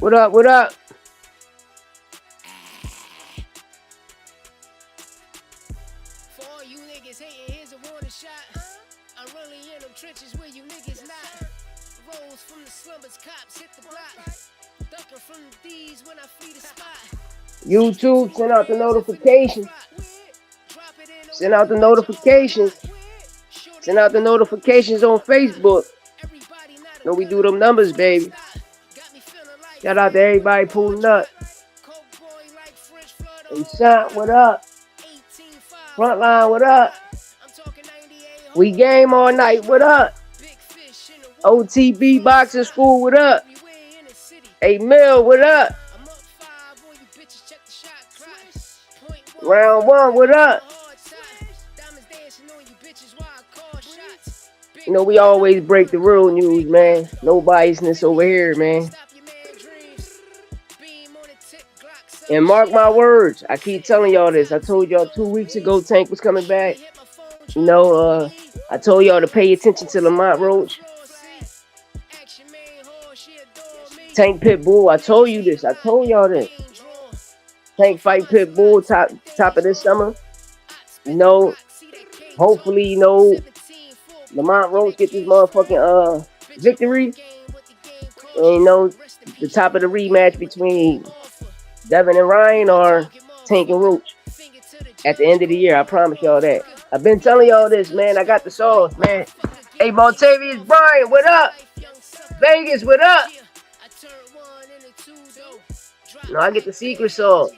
What up? What up? For all you niggas hating, here's a warning shot. I'm really in them trenches where you niggas not. Rolls from the slumbers, cops hit the block. Ducking from the D's when I flee the spot. YouTube, send out the notifications. Send out the notifications. Send out the notifications on Facebook. You know we do them numbers, baby. Shout out to everybody pulling up. Hey, son, what up? Frontline, what up? We game all night, what up? OTB Boxing School, what up? Hey, Mill, what up? Round one, what up? You know, we always break the real news, man. No biasness over here, man. And mark my words, I keep telling y'all this. I told y'all 2 weeks ago Tank was coming back. You know, I told y'all to pay attention to Lamont Roach. Tank Pitbull, I told you this. I told y'all this. Tank fight Pitbull top of this summer. You know, hopefully, you know, Lamont Roach get this motherfucking victory. And you know, the top of the rematch between Devin and Ryan or Tank and Roach at the end of the year. I promise y'all that. I've been telling y'all this, man. I got the sauce, man. Hey, Montavious Bryan, what up? Vegas, what up? No, I get the secret sauce.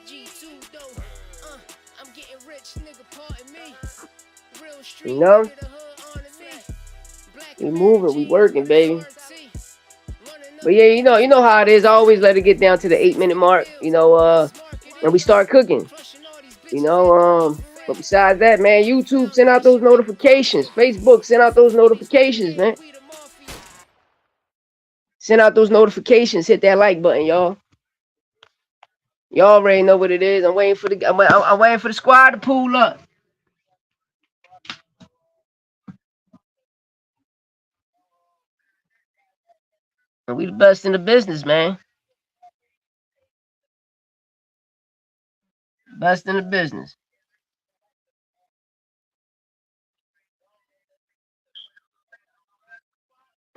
You know? We moving, we working, baby. But yeah, you know how it is. I always let it get down to the 8-minute mark, you know, and we start cooking. You know, but besides that, man, YouTube, send out those notifications. Facebook, send out those notifications, man. Send out those notifications. Hit that like button, y'all. Y'all already know what it is. I'm waiting for the squad to pull up. And we the best in the business, man. Best in the business.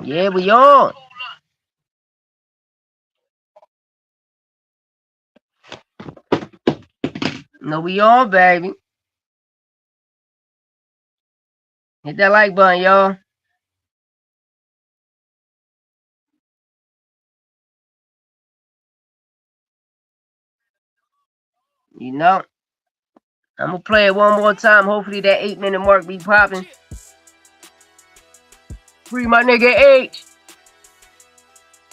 Yeah, we on. No, we on, baby. Hit that like button, y'all. You know, I'm gonna play it one more time. Hopefully that 8-minute mark be popping. Free my nigga H.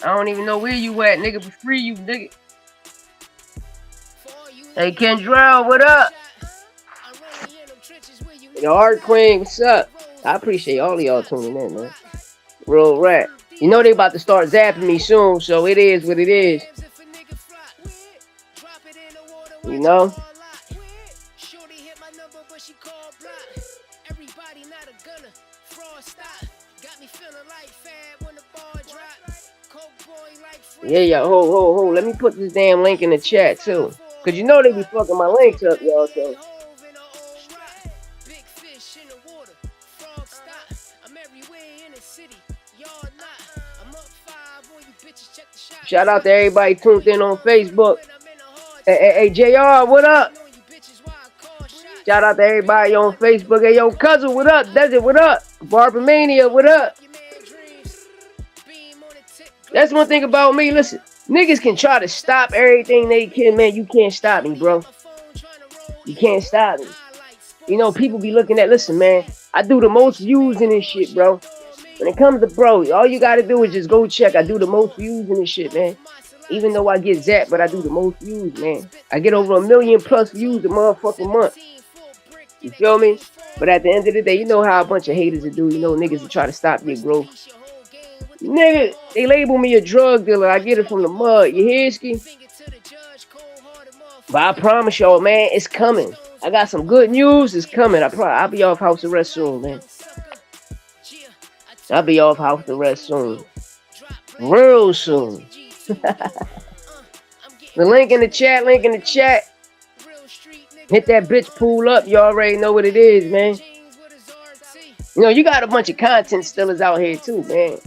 I don't even know where you at, nigga, but free you, nigga. Hey, Kendrell, what up? Yo, Art Queen, what's up? I appreciate all of y'all tuning in, man. Real rap. You know they about to start zapping me soon, so it is what it is. You know? Yeah, hold. Let me put this damn link in the chat, too. Because you know they be fucking my links up, y'all, so. Shout out to everybody tuned in on Facebook. Hey, JR, what up? Shout out to everybody on Facebook. Hey, yo, cousin, what up? Desert, what up? Barbermania, what up? That's one thing about me. Listen, niggas can try to stop everything they can, man. You can't stop me, bro. You can't stop me. You know, people be looking at, listen, man, I do the most views in this shit, bro. When it comes to bro, all you gotta do is just go check. I do the most views in this shit, man. Even though I get zapped, but I do the most views, man. I get over 1 million+ views a motherfucking month. You feel me? But at the end of the day, you know how a bunch of haters will do. You know, niggas will try to stop your growth. Nigga, they label me a drug dealer. I get it from the mud. You hear, Ski? But I promise y'all, man, it's coming. I got some good news. It's coming. I'll be off house arrest soon, man. I'll be off house arrest soon. Real soon. The link in the chat, link in the chat. Hit that bitch pool up. You already know what it is, man. You know, you got a bunch of content stillers out here too, man.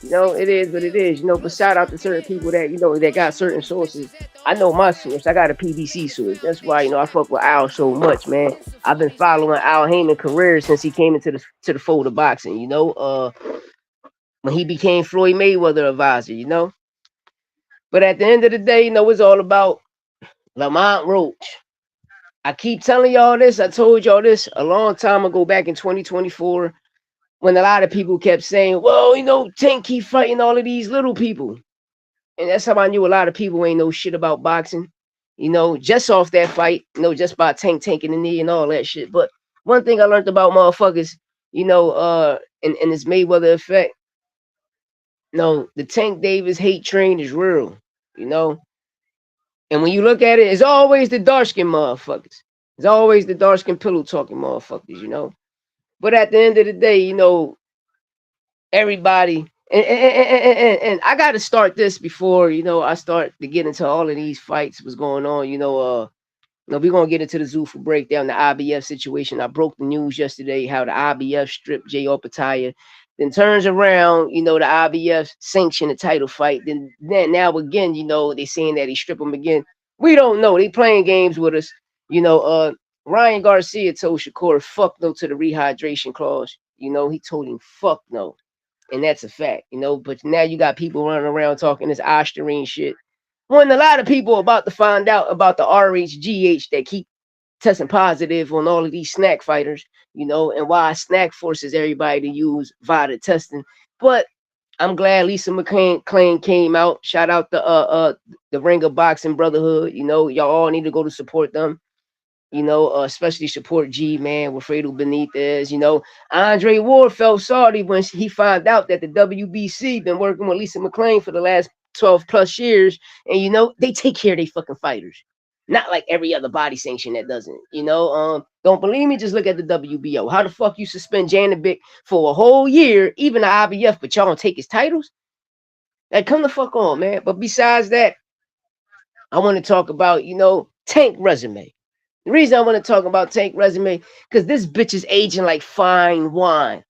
You know, it is what it is. You know, but shout out to certain people that, you know, that got certain sources. I know my source. I got a PBC source. That's why, you know, I fuck with Al so much, man. I've been following Al Heyman's career since he came into the fold of boxing, you know. When he became Floyd Mayweather advisor, you know. But at the end of the day, you know, it's all about Lamont Roach. I keep telling y'all this. I told y'all this a long time ago back in 2024 when a lot of people kept saying, well, you know, Tank keep fighting all of these little people. And that's how I knew a lot of people ain't know shit about boxing. You know, just off that fight, you know, just by Tank taking the knee and all that shit. But one thing I learned about motherfuckers, you know, in this Mayweather effect, no, the Tank Davis hate train is real, you know. And when you look at it, it's always the dark skin motherfuckers. It's always the dark skin pillow talking motherfuckers, you know. But at the end of the day, you know, everybody and I got to start this before, you know, I start to get into all of these fights, what's going on, you know. No, we're gonna get into the Zuffa breakdown, the IBF situation. I broke the news yesterday how the IBF stripped Jay Opataya, then turns around, you know, the IBF sanctioned the title fight. Then now again, you know, they saying that he stripped him again. We don't know. They playing games with us. You know, Ryan Garcia told Shakur fuck no to the rehydration clause. You know, he told him fuck no. And that's a fact, you know. But now you got people running around talking this Ostarine shit. When a lot of people are about to find out about the RHGH that keep testing positive on all of these snack fighters, you know, and why snack forces everybody to use VADA testing. But I'm glad Lisa McClain came out. Shout out the Ring of Boxing Brotherhood. You know, y'all all need to go to support them. You know, especially support G Man with Fredo Benitez. You know, Andre Ward felt sorry when he found out that the WBC been working with Lisa McClain for the last 12 plus years, and you know they take care of their fucking fighters, not like every other body sanction that doesn't. You know, don't believe me? Just look at the WBO. How the fuck you suspend Janovic for a whole year, even the IBF, but y'all don't take his titles? Like, come the fuck on, man. But besides that, I want to talk about, you know, Tank resume. The reason I want to talk about Tank resume, because this bitch is aging like fine wine.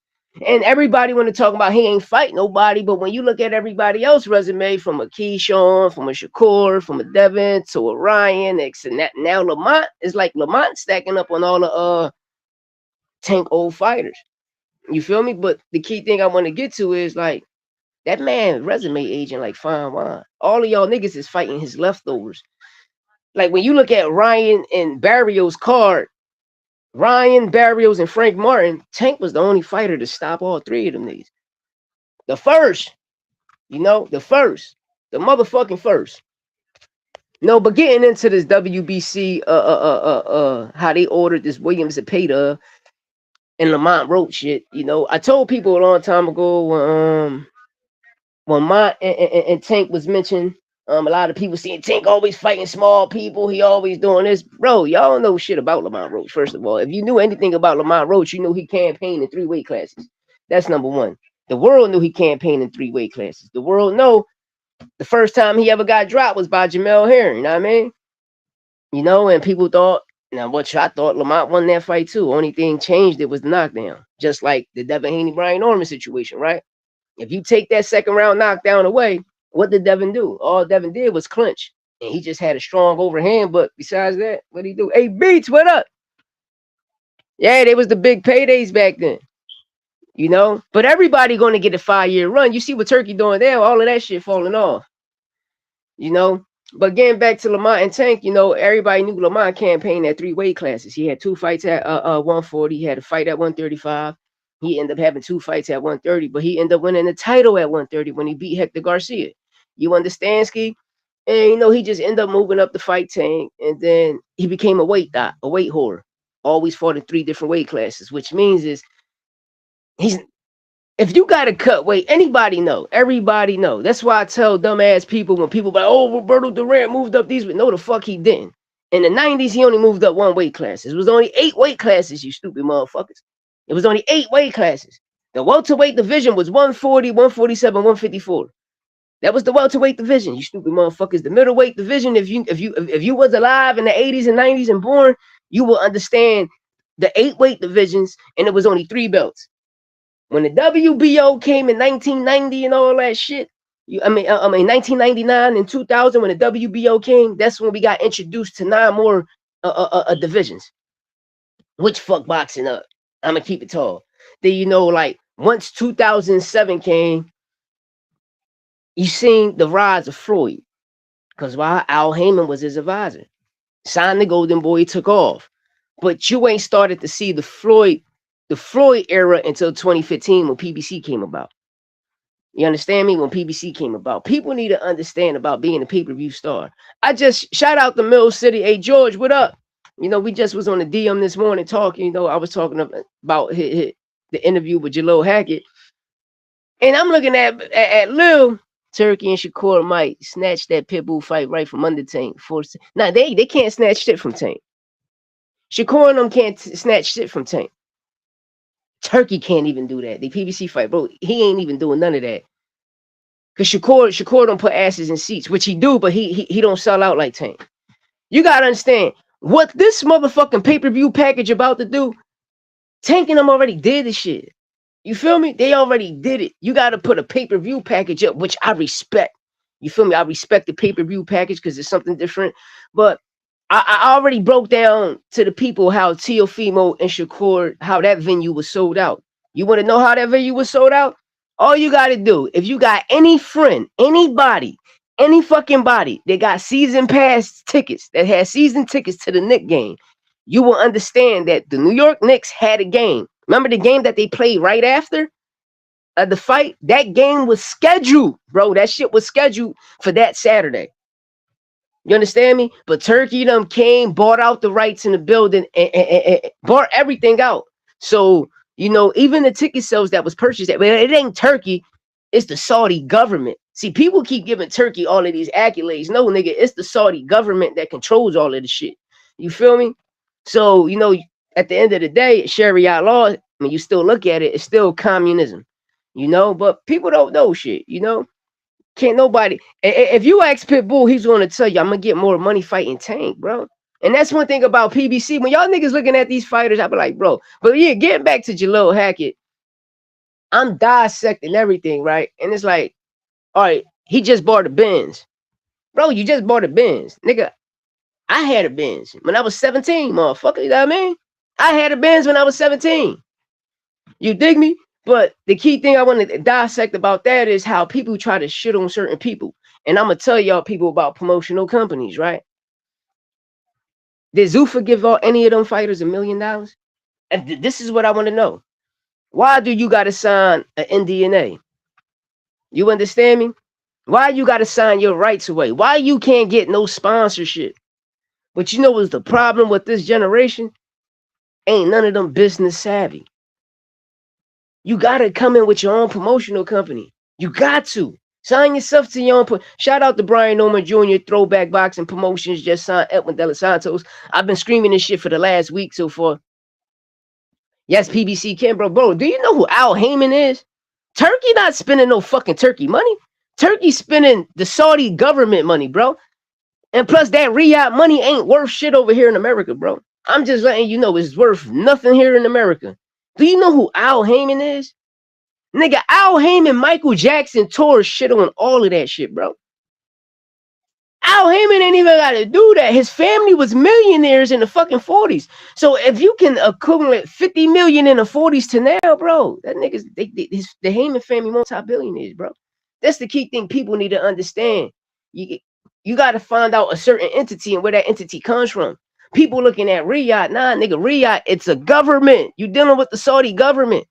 And everybody want to talk about he ain't fight nobody, but when you look at everybody else resume, from a Keyshawn, from a Shakur, from a Devin to a Ryan, and now Lamont, is like Lamont stacking up on all the Tank old fighters. You feel me? But the key thing I want to get to is like that man resume aging like fine wine. All of y'all niggas is fighting his leftovers. Like when you look at Ryan and Barrios' card, Ryan, Barrios, and Frank Martin, Tank was the only fighter to stop all three of them niggas. The first, you know, the motherfucking first. No, but getting into this WBC, how they ordered this William Zepeda and Lamont Roach shit, you know, I told people a long time ago when Mont and Tank was mentioned. A lot of people saying Tank always fighting small people. He always doing this. Bro, y'all don't know shit about Lamont Roach, first of all. If you knew anything about Lamont Roach, you knew he campaigned in 3 weight classes. That's number one. The world knew he campaigned in 3 weight classes. The world know the first time he ever got dropped was by Jamel Herring, you know what I mean? You know, and people thought, now what I thought, Lamont won that fight too. Only thing changed, it was the knockdown. Just like the Devin Haney, Brian Norman situation, right? If you take that second round knockdown away, what did Devin do? All Devin did was clinch. And he just had a strong overhand. But besides that, what did he do? Hey, Beats, what up? Yeah, they was the big paydays back then. You know? But everybody going to get a 5-year run. You see what Turkey doing there? All of that shit falling off. You know? But getting back to Lamont and Tank, you know, everybody knew Lamont campaigned at 3 weight classes. He had 2 fights at 140. He had a fight at 135. He ended up having 2 fights at 130, but he ended up winning the title at 130 when he beat Hector Garcia. You understand, Ski? And, you know, he just ended up moving up the fight tank, and then he became a weight whore. Always fought in 3 different weight classes, which means is if you got to cut weight, anybody know. Everybody know. That's why I tell dumbass people when people like, oh, Roberto Durant moved up these, but no, the fuck he didn't. In the 90s, he only moved up 1 weight class. It was only 8 weight classes, you stupid motherfuckers. It was only 8 weight classes. The welterweight division was 140, 147, 154. That was the welterweight division, you stupid motherfuckers. The middleweight division, if you was alive in the 80s and 90s and born, you will understand the 8 weight divisions, and it was only 3 belts. When the WBO came in 1990 and all that shit, I mean 1999 and 2000, when the WBO came, that's when we got introduced to 9 more divisions, which fuck boxing up. I'm gonna keep it tall. Then like once 2007 came, you seen the rise of Floyd, because why? Al Heyman was his advisor. Signed the Golden Boy, he took off. But you ain't started to see the Floyd era until 2015 when PBC came about. You understand me? When PBC came about, people need to understand about being a pay-per-view star. I just shout out to Mill City. Hey George, what up? We just was on the DM this morning talking. I was talking about the interview with Jalil Hackett, and I'm looking at Lil Turkey and Shakur might snatch that Pitbull fight right from under Tank. Now they can't snatch shit from Tank. Shakur and them can't snatch shit from Tank. Turkey can't even do that. The PBC fight, bro, he ain't even doing none of that. Cause Shakur don't put asses in seats, which he do, but he don't sell out like Tank. You gotta understand what this motherfucking pay-per-view package about to do. Tank and them already did this shit. You feel me? They already did it. You gotta put a pay-per-view package up, which I respect. You feel me? I respect the pay-per-view package because it's something different. But I already broke down to the people how Teofimo and Shakur, how that venue was sold out. You want to know how that venue was sold out? All you got to do, if you got any friend, anybody, any fucking body that got season pass tickets, that has season tickets to the Knicks game, you will understand that the New York Knicks had a game. Remember the game that they played right after the fight? That game was scheduled, bro. That shit was scheduled for that Saturday. You understand me? But Turkey them came, bought out the rights in the building, and bought everything out. So, even the ticket sales that was purchased, it ain't Turkey, it's the Saudi government. See, people keep giving Turkey all of these accolades. No, nigga, it's the Saudi government that controls all of the shit. You feel me? So, at the end of the day, Sharia law, when you still look at it, it's still communism. But people don't know shit, Can't nobody. If you ask Pitbull, he's going to tell you, I'm going to get more money fighting Tank, bro. And that's one thing about PBC. When y'all niggas looking at these fighters, I be like, bro. But yeah, getting back to Jalil Hackett, I'm dissecting everything, right? And it's like, all right, he just bought a Benz. Bro, you just bought a Benz. Nigga, I had a Benz when I was 17, motherfucker. You know what I mean? I had a Benz when I was 17. You dig me? But the key thing I want to dissect about that is how people try to shit on certain people. And I'm going to tell y'all people about promotional companies, right? Did Zuffa give any of them fighters $1 million? And this is what I want to know. Why do you got to sign an NDA? You understand me? Why you got to sign your rights away? Why you can't get no sponsorship? But you know what's the problem with this generation? Ain't none of them business savvy. You got to come in with your own promotional company. You got to. Sign yourself to your own. Shout out to Brian Norman Jr., Throwback Boxing Promotions, just signed Edwin De Los Santos. I've been screaming this shit for the last week so far. Yes, PBC can, bro. Do you know who Al Heyman is? Turkey not spending no fucking Turkey money. Turkey spending the Saudi government money, bro. And plus that Riyadh money ain't worth shit over here in America, bro. I'm just letting you know it's worth nothing here in America. Do you know who Al Heyman is? Nigga, Al Heyman, Michael Jackson tore shit on all of that shit, bro. Al Heyman ain't even got to do that. His family was millionaires in the fucking 40s. So if you can accumulate 50 million in the 40s to now, bro, that nigga's the Heyman family multi-billionaires, bro. That's the key thing people need to understand. You got to find out a certain entity and where that entity comes from. People looking at Riyadh, nah, nigga, Riyadh, it's a government. You dealing with the Saudi government.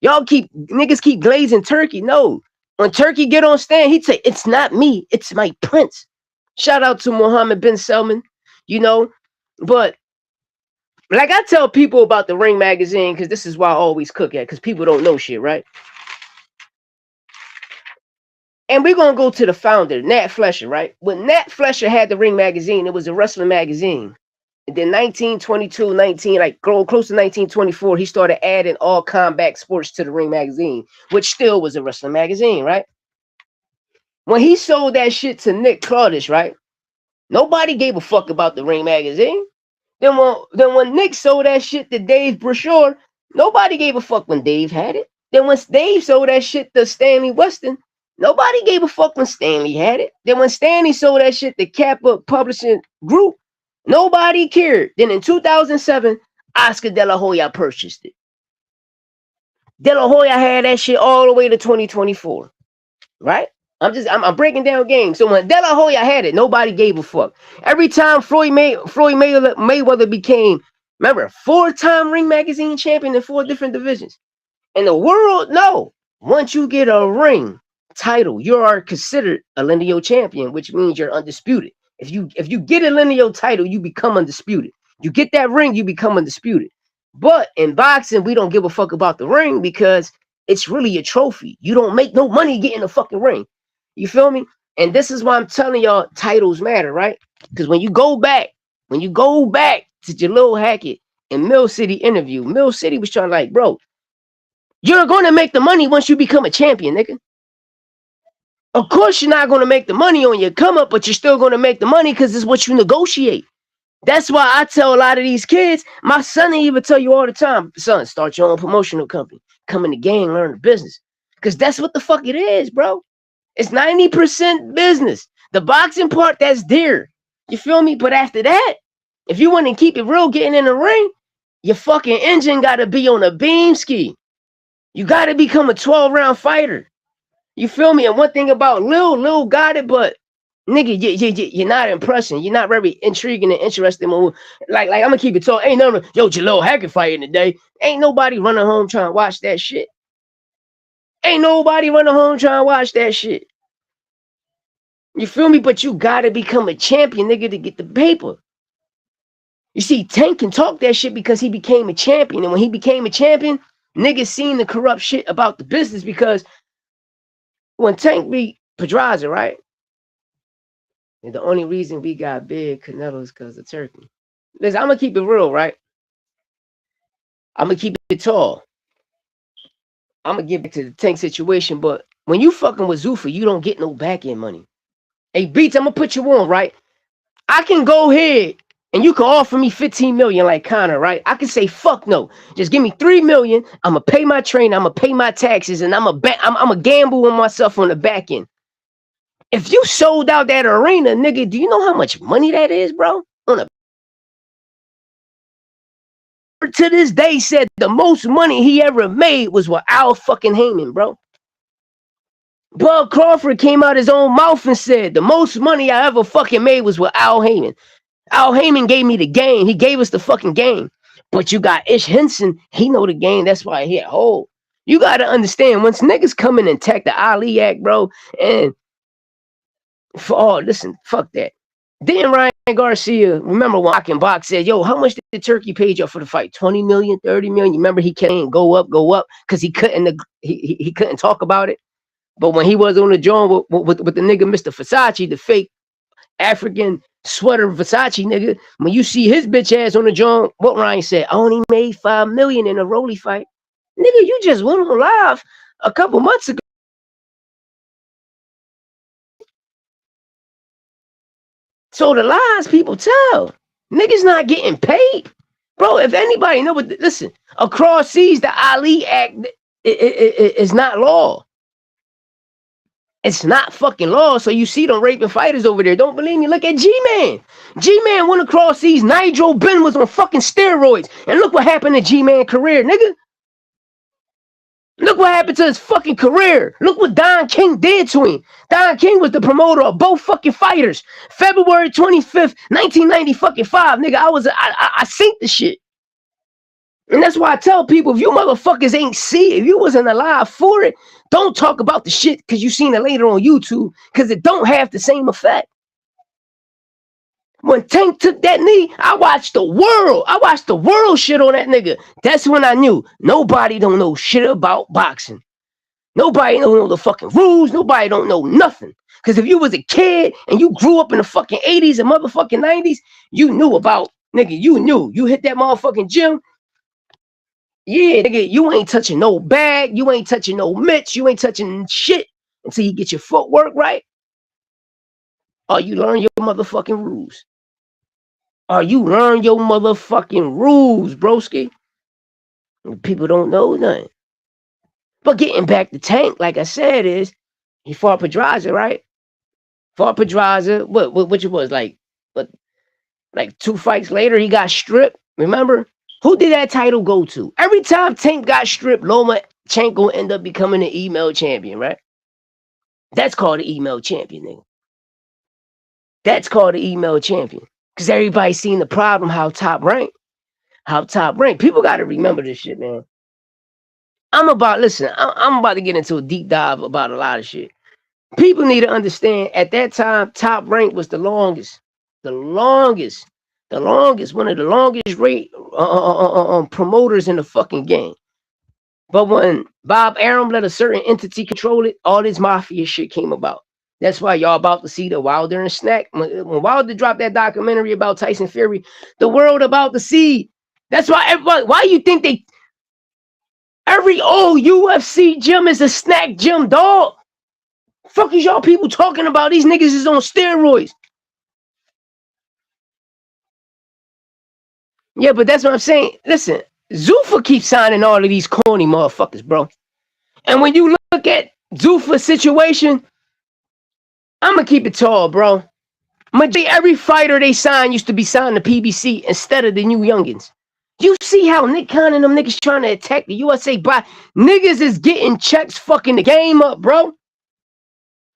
Niggas keep glazing Turkey. No, when Turkey get on stand, he'd say, it's not me, it's my prince. Shout out to Mohammed bin Salman, but like I tell people about the Ring magazine, because this is why I always cook at, because people don't know shit, right? And we're going to go to the founder, Nat Fletcher, right? When Nat Fletcher had the Ring magazine, it was a wrestling magazine. And then 1922, close to 1924, he started adding all combat sports to the Ring magazine, which still was a wrestling magazine, right? When he sold that shit to Nick Claudius, right? Nobody gave a fuck about the Ring magazine. Then when Nick sold that shit to Dave Brashear, nobody gave a fuck when Dave had it. Then when Dave sold that shit to Stanley Weston, nobody gave a fuck when Stanley had it. Then when Stanley sold that shit to Kappa Publishing Group, nobody cared. Then in 2007, Oscar De La Hoya purchased it. De La Hoya had that shit all the way to 2024, right? I'm breaking down games. So when De La Hoya had it, nobody gave a fuck. Every time Floyd Mayweather became, remember, 4-time Ring Magazine champion in 4 different divisions. In the world, no. Once you get a ring title, you are considered a lineal champion, which means you're undisputed. If you get a lineal title, you become undisputed. You get that ring, you become undisputed. But in boxing, we don't give a fuck about the ring because it's really a trophy. You don't make no money getting a fucking ring. You feel me? And this is why I'm telling y'all titles matter, right? Because when you go back to Jalil Hackett in Mill City interview, Mill City was trying like, bro, you're going to make the money once you become a champion, nigga. Of course you're not going to make the money on your come up, but you're still going to make the money because it's what you negotiate. That's why I tell a lot of these kids, my son even tell you all the time, son, start your own promotional company. Come in the game, learn the business. Because that's what the fuck it is, bro. It's 90% business. The boxing part, that's there. You feel me? But after that, if you want to keep it real, getting in the ring, your fucking engine got to be on a beam ski. You got to become a 12-round fighter. You feel me? And one thing about Lil got it, but nigga, you're not impressing. You're not very intriguing and interesting. Like I'm gonna keep it tall. Ain't no, yo, Jalil Hackett fighting today. Ain't nobody running home trying to watch that shit. Ain't nobody running home trying to watch that shit. You feel me? But you gotta become a champion, nigga, to get the paper. You see, Tank can talk that shit because he became a champion. And when he became a champion, niggas seen the corrupt shit about the business because when Tank beat Pedraza, right? And the only reason we got big Canelo is because of Turkey. Listen, I'm gonna keep it real, right? I'm gonna keep it tall. I'm gonna get back to the Tank situation, but when you fucking with Zuffa, you don't get no back end money. Hey, Beats, I'm gonna put you on, right? I can go ahead and you can offer me 15 million like Connor, right? I can say fuck no. Just give me 3 million. I'm gonna pay my trainer, I'm gonna pay my taxes, and I'm gonna gamble on myself on the back end. If you sold out that arena, nigga, do you know how much money that is, bro? To this day said the most money he ever made was with Al fucking Heyman, bro. Bud Crawford came out his own mouth and said the most money I ever fucking made was with Al Heyman. Al Heyman gave me the game. He gave us the fucking game. But you got Ish Henson. He know the game. That's why he at home. You got to understand, once niggas come in and attack the Ali Act, bro, and listen, fuck that. Didn't Ryan Garcia, remember when Rock and Box said, yo, how much did Turkey pay you for the fight? 20 million, 30 million? You remember he can't go up, because he couldn't talk about it. But when he was on the joint with the nigga Mr. Versace, the fake African sweater Versace nigga, when you see his bitch ass on the joint, what Ryan said, I only made 5 million in a Rolly fight. Nigga, you just went on live a couple months ago. So the lies people tell, niggas not getting paid. Bro, if anybody know, but listen, across seas, the Ali Act is not law. It's not fucking law. So you see them raping fighters over there. Don't believe me? Look at G-Man. G-Man went across seas. Nigel Benn was on fucking steroids. And look what happened to G-Man career, nigga. Look what happened to his fucking career. Look what Don King did to him. Don King was the promoter of both fucking fighters. February 25th, 1995, nigga. I synced the shit. And that's why I tell people, if you motherfuckers ain't see it, if you wasn't alive for it, don't talk about the shit because you seen it later on YouTube, because it don't have the same effect. When Tank took that knee, I watched the world shit on that nigga. That's when I knew nobody don't know shit about boxing. Nobody don't know the fucking rules. Nobody don't know nothing. Because if you was a kid and you grew up in the fucking 80s and motherfucking 90s, you knew about, nigga, you knew. You hit that motherfucking gym. Yeah, nigga, you ain't touching no bag. You ain't touching no mitts. You ain't touching shit until you get your footwork right. Or you learn your motherfucking rules. Or you learn your motherfucking rules, broski. People don't know nothing. But getting back to Tank, like I said, is he fought Pedraza, right? Fought Pedraza. Which it was like 2 fights later, he got stripped. Remember? Who did that title go to? Every time Tank got stripped, Lomachenko ended up becoming an email champion, right? That's called an email champion, nigga. That's called an email champion. Because everybody's seen the problem, how top rank. People got to remember this shit, man. I'm about to get into a deep dive about a lot of shit. People need to understand, at that time, top rank was the longest. One of the longest rate promoters in the fucking game. But when Bob Arum let a certain entity control it, all this mafia shit came about. That's why y'all about to see the Wilder and Snack. When Wilder dropped that documentary about Tyson Fury, the world about to see. That's why everybody, why you think every old UFC gym is a snack gym, dog? Fuck is y'all people talking about? These niggas is on steroids. Yeah, but that's what I'm saying. Listen, Zuffa keeps signing all of these corny motherfuckers, bro. And when you look at Zuffa's situation, I'm going to keep it tall, bro. Every fighter they signed used to be signed to PBC instead of the new youngins. You see how Nick Khan and them niggas trying to attack the USA by niggas is getting checks fucking the game up, bro.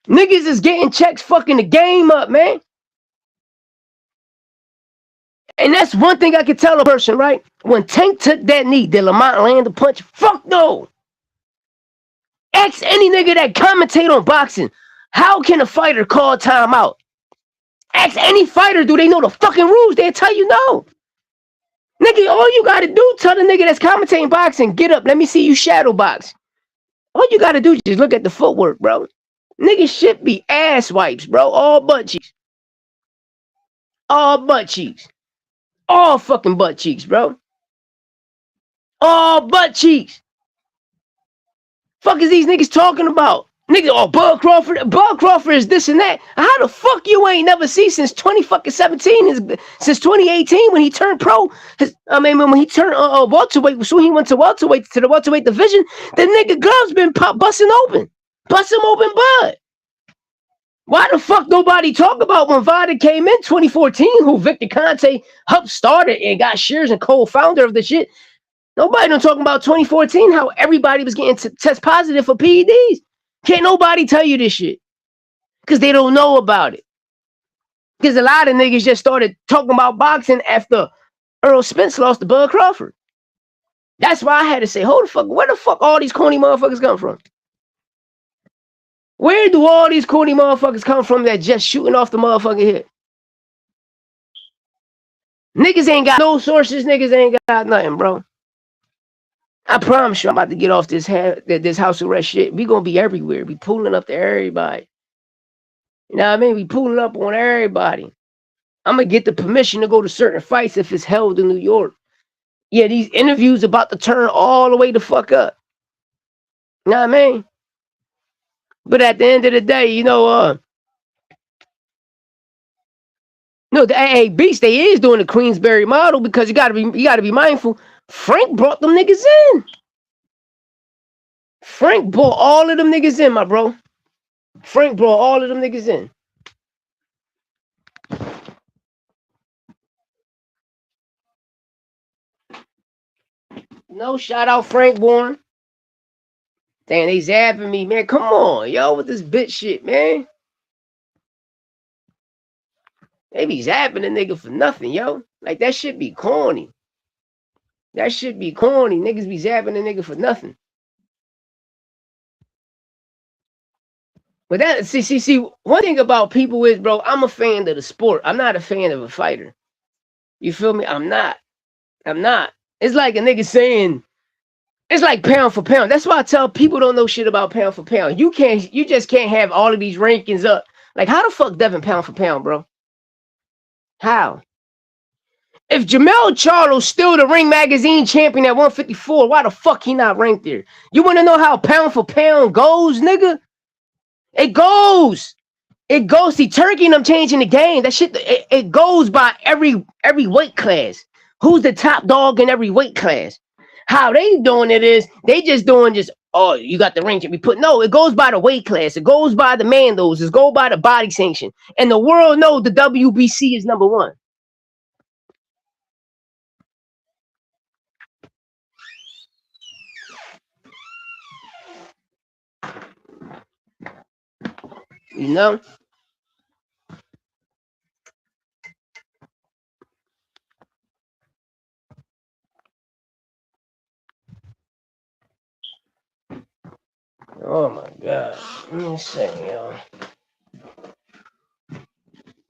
Niggas is getting checks fucking the game up, man. And that's one thing I can tell a person, right? When Tank took that knee, did Lamont land a punch? Fuck no. Ask any nigga that commentate on boxing, how can a fighter call timeout? Ask any fighter, do they know the fucking rules? They'll tell you no. Nigga, all you gotta do, tell the nigga that's commentating boxing, get up, let me see you shadow box. All you gotta do is just look at the footwork, bro. Niggas shit be ass wipes, bro. All butt cheeks. All butt cheeks. All fucking butt cheeks, bro. All butt cheeks. Fuck is these niggas talking about? Niggas, oh, Bud Crawford is this and that. How the fuck you ain't never see since 2017, since 2018 when he turned pro? When he turned welterweight, so he went to the welterweight division, the nigga gloves been busting open Bud. Why the fuck nobody talk about when Vada came in 2014, who Victor Conte helped started and got shares and co-founder of the shit? Nobody don't talk about 2014, how everybody was getting test positive for PEDs. Can't nobody tell you this shit. Because they don't know about it. Because a lot of niggas just started talking about boxing after Earl Spence lost to Bud Crawford. That's why I had to say, hold the fuck, where the fuck all these corny motherfuckers come from? Where do all these corny motherfuckers come from that just shooting off the motherfucking head? Niggas ain't got no sources, niggas ain't got nothing, bro. I promise you, I'm about to get off this house arrest shit. We gonna be everywhere. We pulling up to everybody. You know what I mean? We pulling up on everybody. I'm gonna get the permission to go to certain fights if it's held in New York. Yeah, these interviews about to turn all the way the fuck up. You know what I mean? But at the end of the day, you know, no, the Beast, they is doing the Queensberry model because you gotta be mindful. Frank brought them niggas in. Frank brought all of them niggas in, my bro. Frank brought all of them niggas in. No, shout out Frank Warren. Damn, they zapping me, man. Come on, yo, with this bitch shit, man. They be zapping a nigga for nothing, yo. Like, that shit be corny. That shit be corny. Niggas be zapping a nigga for nothing. But that, see, one thing about people is, bro, I'm a fan of the sport. I'm not a fan of a fighter. You feel me? I'm not. It's like a nigga saying, it's like pound for pound. That's why I tell people don't know shit about pound for pound. You just can't have all of these rankings up. Like, how the fuck Devin pound for pound, bro? How? If Jamel Charlo's still the Ring Magazine champion at 154, why the fuck he not ranked there? You want to know how pound for pound goes, nigga? It goes. It goes, see, Turkey and them changing the game. That shit, it goes by every weight class. Who's the top dog in every weight class? How they doing it is they just doing just, oh, you got the ring to be put. No, it goes by the weight class. It goes by the mandos. It goes by the body sanction. And the world knows the WBC is number one. You know? Oh my God. Let me see, yo.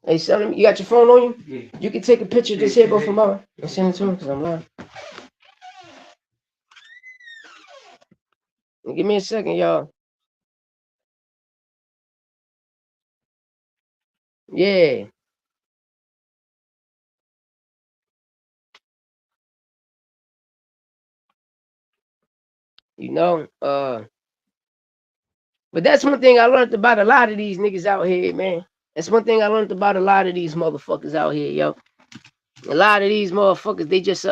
Hey, son, you got your phone on you? Yeah. You can take a picture of this here, bro, from mine. And send it to him because I'm live. Give me a second, y'all. Yeah. You know, but that's one thing I learned about a lot of these niggas out here, man. That's one thing I learned about a lot of these motherfuckers out here, yo. A lot of these motherfuckers, they just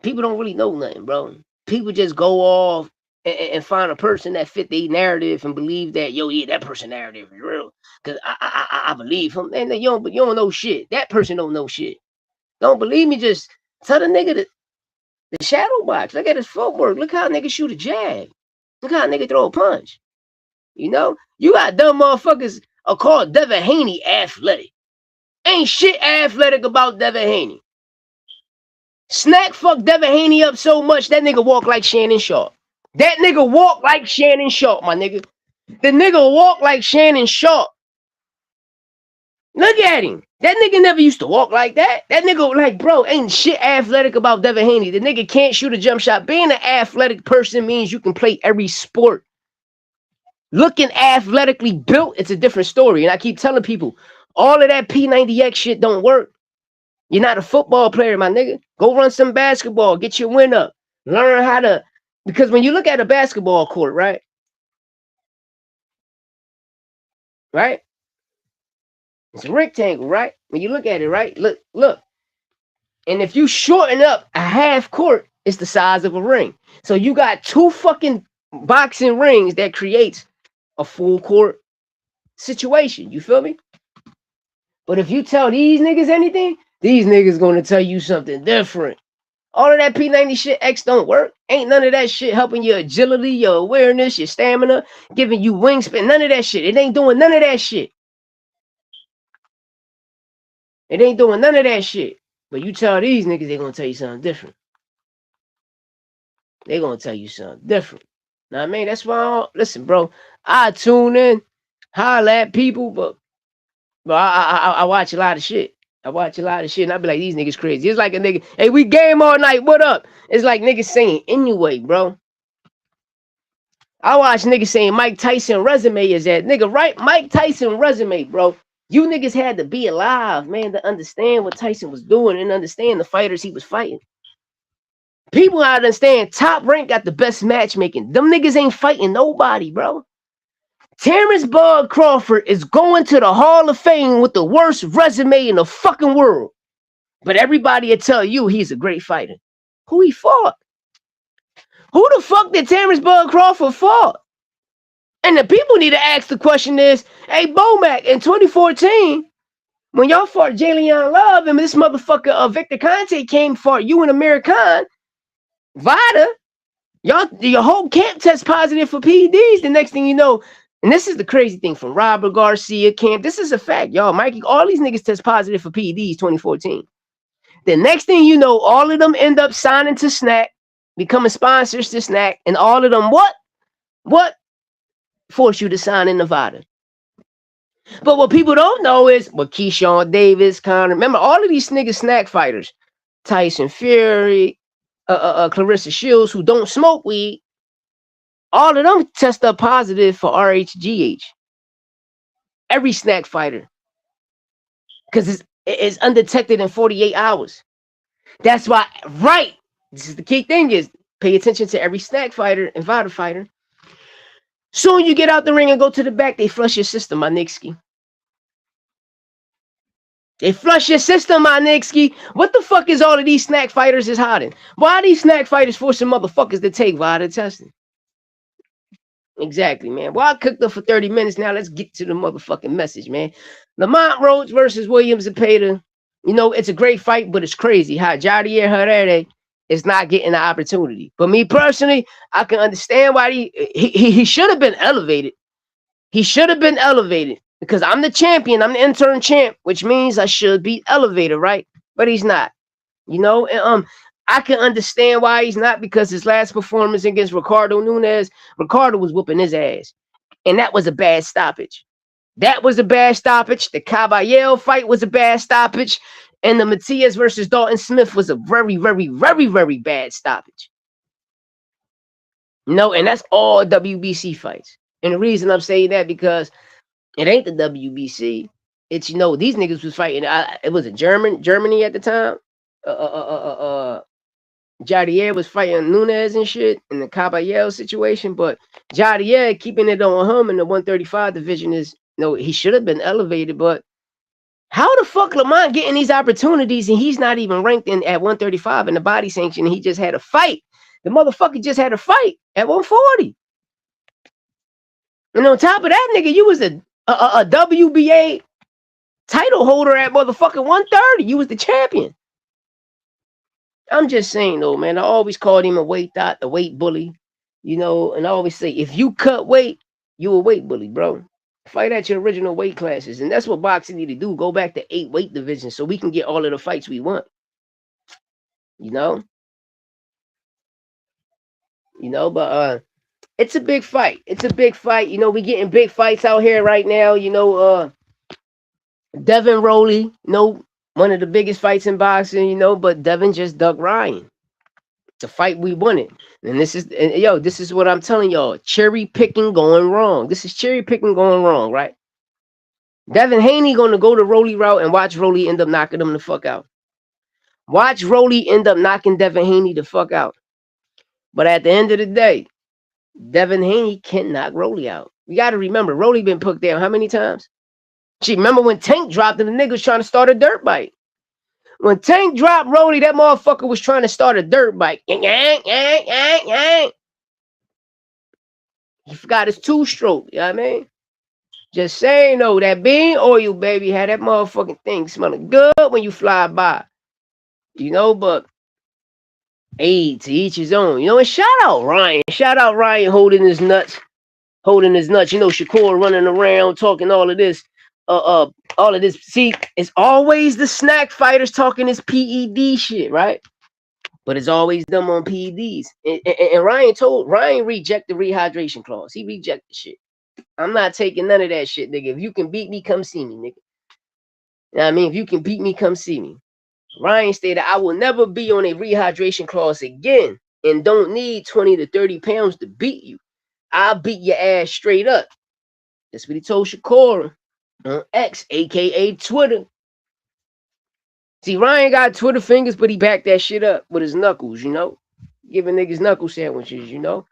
people don't really know nothing, bro. People just go off and find a person that fit their narrative and believe that, yo, yeah, that person narrative is real. Cause I believe him. And you don't know shit. That person don't know shit. Don't believe me, just tell the nigga the shadow box. Look at his footwork. Look how nigga shoot a jab. Look how nigga throw a punch. You know? You got dumb motherfuckers are called Devin Haney athletic. Ain't shit athletic about Devin Haney. Snack fucked Devin Haney up so much that nigga walk like Shannon Sharp. That nigga walk like Shannon Sharp, my nigga. The nigga walk like Shannon Sharp. Look at him. That nigga never used to walk like that. That nigga, like, bro, ain't shit athletic about Devin Haney. The nigga can't shoot a jump shot. Being an athletic person means you can play every sport. Looking athletically built, it's a different story. And I keep telling people, all of that P90X shit don't work. You're not a football player, my nigga. Go run some basketball. Get your win up. Learn how to... Because when you look at a basketball court, right? Right? It's a rectangle, right? When you look at it, right? Look. And if you shorten up a half court, it's the size of a ring. So you got two fucking boxing rings that creates a full court situation. You feel me? But if you tell these niggas anything, these niggas gonna tell you something different. All of that P90 shit X don't work. Ain't none of that shit helping your agility, your awareness, your stamina, giving you wingspan. None of that shit. It ain't doing none of that shit. It ain't doing none of that shit. But you tell these niggas, they gonna tell you something different. They gonna tell you something different. Know what I mean? That's why listen, bro. I tune in, holler at people, but I watch a lot of shit. I watch a lot of shit, and I be like, these niggas crazy. It's like a nigga, hey, we game all night, what up? It's like niggas saying anyway, bro. I watch niggas saying Mike Tyson resume is that. Nigga, right? Mike Tyson resume, bro. You niggas had to be alive, man, to understand what Tyson was doing and understand the fighters he was fighting. People gotta understand, Top Rank got the best matchmaking. Them niggas ain't fighting nobody, bro. Terrence Bud Crawford is going to the Hall of Fame with the worst resume in the fucking world. But everybody will tell you he's a great fighter. Who he fought? Who the fuck did Terrence Bud Crawford fought? And the people need to ask the question is, hey, Bomac, in 2014, when y'all fought Jalen Love and this motherfucker Victor Conte came for you and Amir Khan, Vada, your whole camp test positive for PEDs. The next thing you know, and this is the crazy thing from Robert Garcia camp. This is a fact, y'all. Mikey, all these niggas test positive for PEDs 2014. The next thing you know, all of them end up signing to Snack, becoming sponsors to Snack, and all of them what force you to sign in Nevada. But what people don't know is what Keyshawn Davis, Connor, remember all of these niggas Snack fighters, Tyson Fury, Clarissa Shields, who don't smoke weed, all of them test up positive for RHGH. Every Snack fighter. Because it's undetected in 48 hours. That's why, right, this is the key thing is, pay attention to every Snack fighter and Vada fighter. Soon you get out the ring and go to the back, they flush your system, my nigski. They flush your system, my nigski. What the fuck is all of these snack fighters is hiding? Why are these snack fighters forcing motherfuckers to take VADA testing? Exactly, man. Well, I cooked up for 30 minutes now. Let's get to the motherfucking message, man. Lamont Roach versus William Zepeda. You know, it's a great fight, but it's crazy how Javier Herrera is not getting the opportunity. But me personally, I can understand why he should have been elevated. He should have been elevated because I'm the champion. I'm the interim champ, which means I should be elevated, right? But he's not. You know, and I can understand why he's not, because his last performance against Ricardo Nunes, Ricardo was whooping his ass. And that was a bad stoppage. That was a bad stoppage. The Caballero fight was a bad stoppage. And the Matias versus Dalton Smith was a very, very, very, very bad stoppage. No, and that's all WBC fights. And the reason I'm saying that, because it ain't the WBC. It's, you know, these niggas was fighting. It was Germany at the time. Javier was fighting Nunes and shit in the Caballero situation, but Javier keeping it on him in the 135 division is, no, he should have been elevated. But how the fuck Lamont getting these opportunities and he's not even ranked in at 135 in the body sanction? He just had a fight. The motherfucker just had a fight at 140. And on top of that, nigga, you was a WBA title holder at motherfucking 130. You was the champion. I'm just saying though, man, I always called him a weight dot, a weight bully, you know, and I always say, if you cut weight, you a weight bully, bro. Fight at your original weight classes. And that's what boxing need to do. Go back to 8 weight divisions so we can get all of the fights we want. You know? You know, but it's a big fight. It's a big fight. You know, we getting big fights out here right now. You know, Devin Rowley, you know, one of the biggest fights in boxing, you know, but Devin just ducked Ryan. The fight we wanted. And this is what I'm telling y'all. Cherry picking going wrong. This is cherry picking going wrong, right? Devin Haney gonna go the Rowley route and watch Rowley end up knocking him the fuck out. Watch Rowley end up knocking Devin Haney the fuck out. But at the end of the day, Devin Haney can't knock Rowley out. You gotta remember, Rowley been put down how many times? Gee, remember when Tank dropped and the nigga was trying to start a dirt bike? When Tank dropped Rowley, that motherfucker was trying to start a dirt bike. He forgot his 2-stroke, you know what I mean? Just saying though, that bean oil, baby, had that motherfucking thing smelling good when you fly by. You know, but hey, to each his own. You know, and shout out Ryan. Shout out Ryan holding his nuts. Holding his nuts. You know, Shakur running around talking all of this. All of this. See, it's always the snack fighters talking this PED shit, right? But it's always them on PEDs. And Ryan rejected the rehydration clause. He rejected shit. I'm not taking none of that shit, nigga. If you can beat me, come see me, nigga. You know what I mean? If you can beat me, come see me. Ryan stated, I will never be on a rehydration clause again and don't need 20 to 30 pounds to beat you. I'll beat your ass straight up. That's what he told Shakur on X, a.k.a. Twitter. See, Ryan got Twitter fingers, but he backed that shit up with his knuckles, you know? Giving niggas knuckle sandwiches, you know?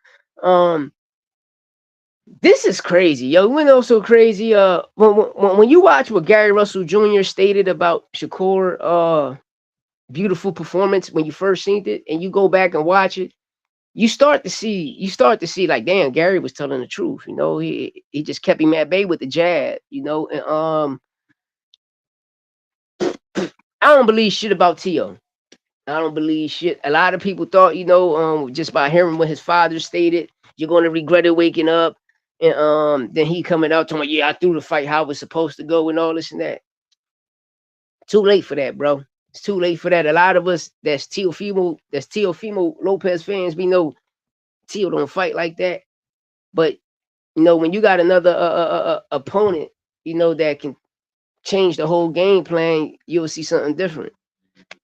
This is crazy, yo. You know, so crazy. When you watch what Gary Russell Jr. stated about Shakur, beautiful performance when you first seen it, and you go back and watch it, you start to see like, damn, Gary was telling the truth. You know, he just kept him at bay with the jab. You know, and I don't believe shit about T.O. I don't believe shit. A lot of people thought, you know, just by hearing what his father stated, you're going to regret it waking up. And then he coming out talking, yeah, I threw the fight how it was supposed to go and all this and that. Too late for that, bro. It's too late for that. A lot of us that's Teofimo Lopez fans, we know Teo don't fight like that. But, you know, when you got another opponent, you know, that can change the whole game plan, you'll see something different.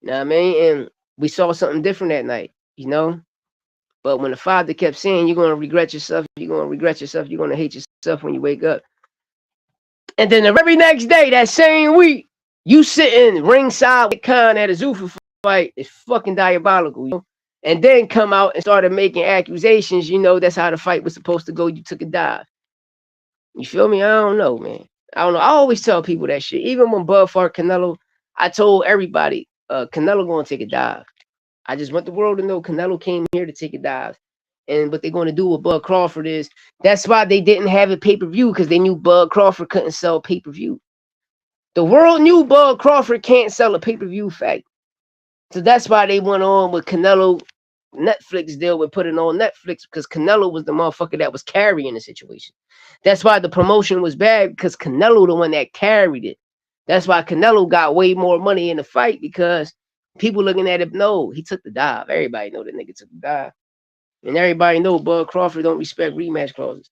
You know what I mean? And we saw something different that night, you know? But when the father kept saying, you're going to regret yourself, you're going to regret yourself, you're going to hate yourself when you wake up. And then the very next day, that same week, you sitting ringside with Khan at a Zuffa fight is fucking diabolical, you know? and then come out and started making accusations. You know, that's how the fight was supposed to go. You took a dive. You feel me? I don't know, man. I don't know. I always tell people that shit. Even when Bud fought Canelo, I told everybody, Canelo gonna take a dive. I just want the world to know Canelo came here to take a dive. And what they're going to do with Bud Crawford is that's why they didn't have it pay-per-view, because they knew Bud Crawford couldn't sell pay-per-view. The world knew Bud Crawford can't sell a pay-per-view fight. So that's why they went on with Canelo Netflix deal with putting on Netflix, because Canelo was the motherfucker that was carrying the situation. That's why the promotion was bad, because Canelo the one that carried it. That's why Canelo got way more money in the fight, because people looking at it, no, he took the dive. Everybody know that nigga took the dive. And everybody know Bud Crawford don't respect rematch clauses.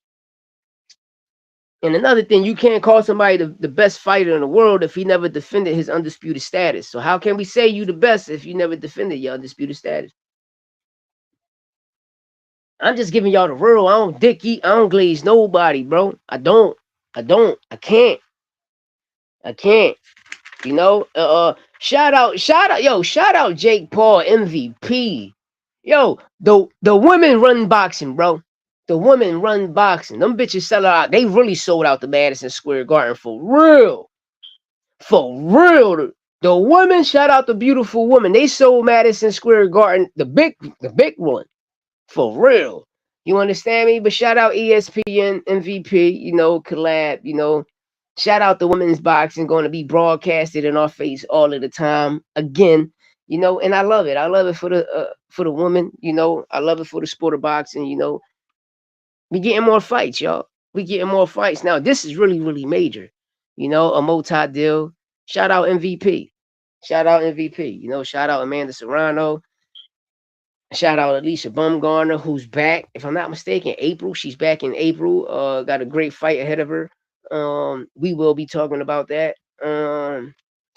And another thing, you can't call somebody the best fighter in the world if he never defended his undisputed status. So how can we say you the best if you never defended your undisputed status? I'm just giving y'all the real. I don't dick eat. I don't glaze nobody, bro. I don't. I can't. You know? Shout out, shout out Jake Paul, MVP. Yo, the women run boxing, bro. The women run boxing. Them bitches sell out. They really sold out the Madison Square Garden for real. For real. The women, shout out the beautiful woman. They sold Madison Square Garden, the big one. For real. You understand me? But shout out ESPN, MVP, you know, collab, you know. Shout out the women's boxing going to be broadcasted in our face all of the time. Again, you know, and I love it. I love it for the women, you know. I love it for the sport of boxing, you know. We getting more fights, y'all. We getting more fights. Now, this is really, really major. You know, a multi-deal. Shout out MVP. Shout out MVP. You know, shout out Amanda Serrano. Shout out Alicia Bumgarner, who's back. If I'm not mistaken, April. She's back in April. Got a great fight ahead of her. We will be talking about that.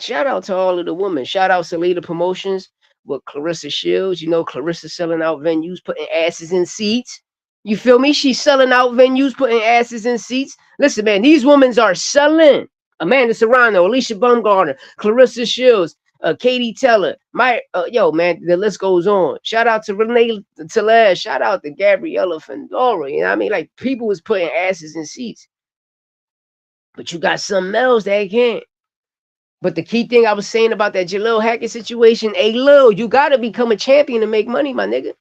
Shout out to all of the women. Shout out Salida Promotions with Clarissa Shields. You know, Clarissa selling out venues, putting asses in seats. You feel me? She's selling out venues, putting asses in seats. Listen, man, these women are selling. Amanda Serrano, Alicia Bumgarner, Clarissa Shields, Katie Teller, yo, man, the list goes on. Shout out to Renee Tellez. Shout out to Gabriella Fandora. You know what I mean? Like, people was putting asses in seats. But you got some else that can't. But the key thing I was saying about that Jalil Hackett situation, hey, Lil, you got to become a champion to make money, my nigga.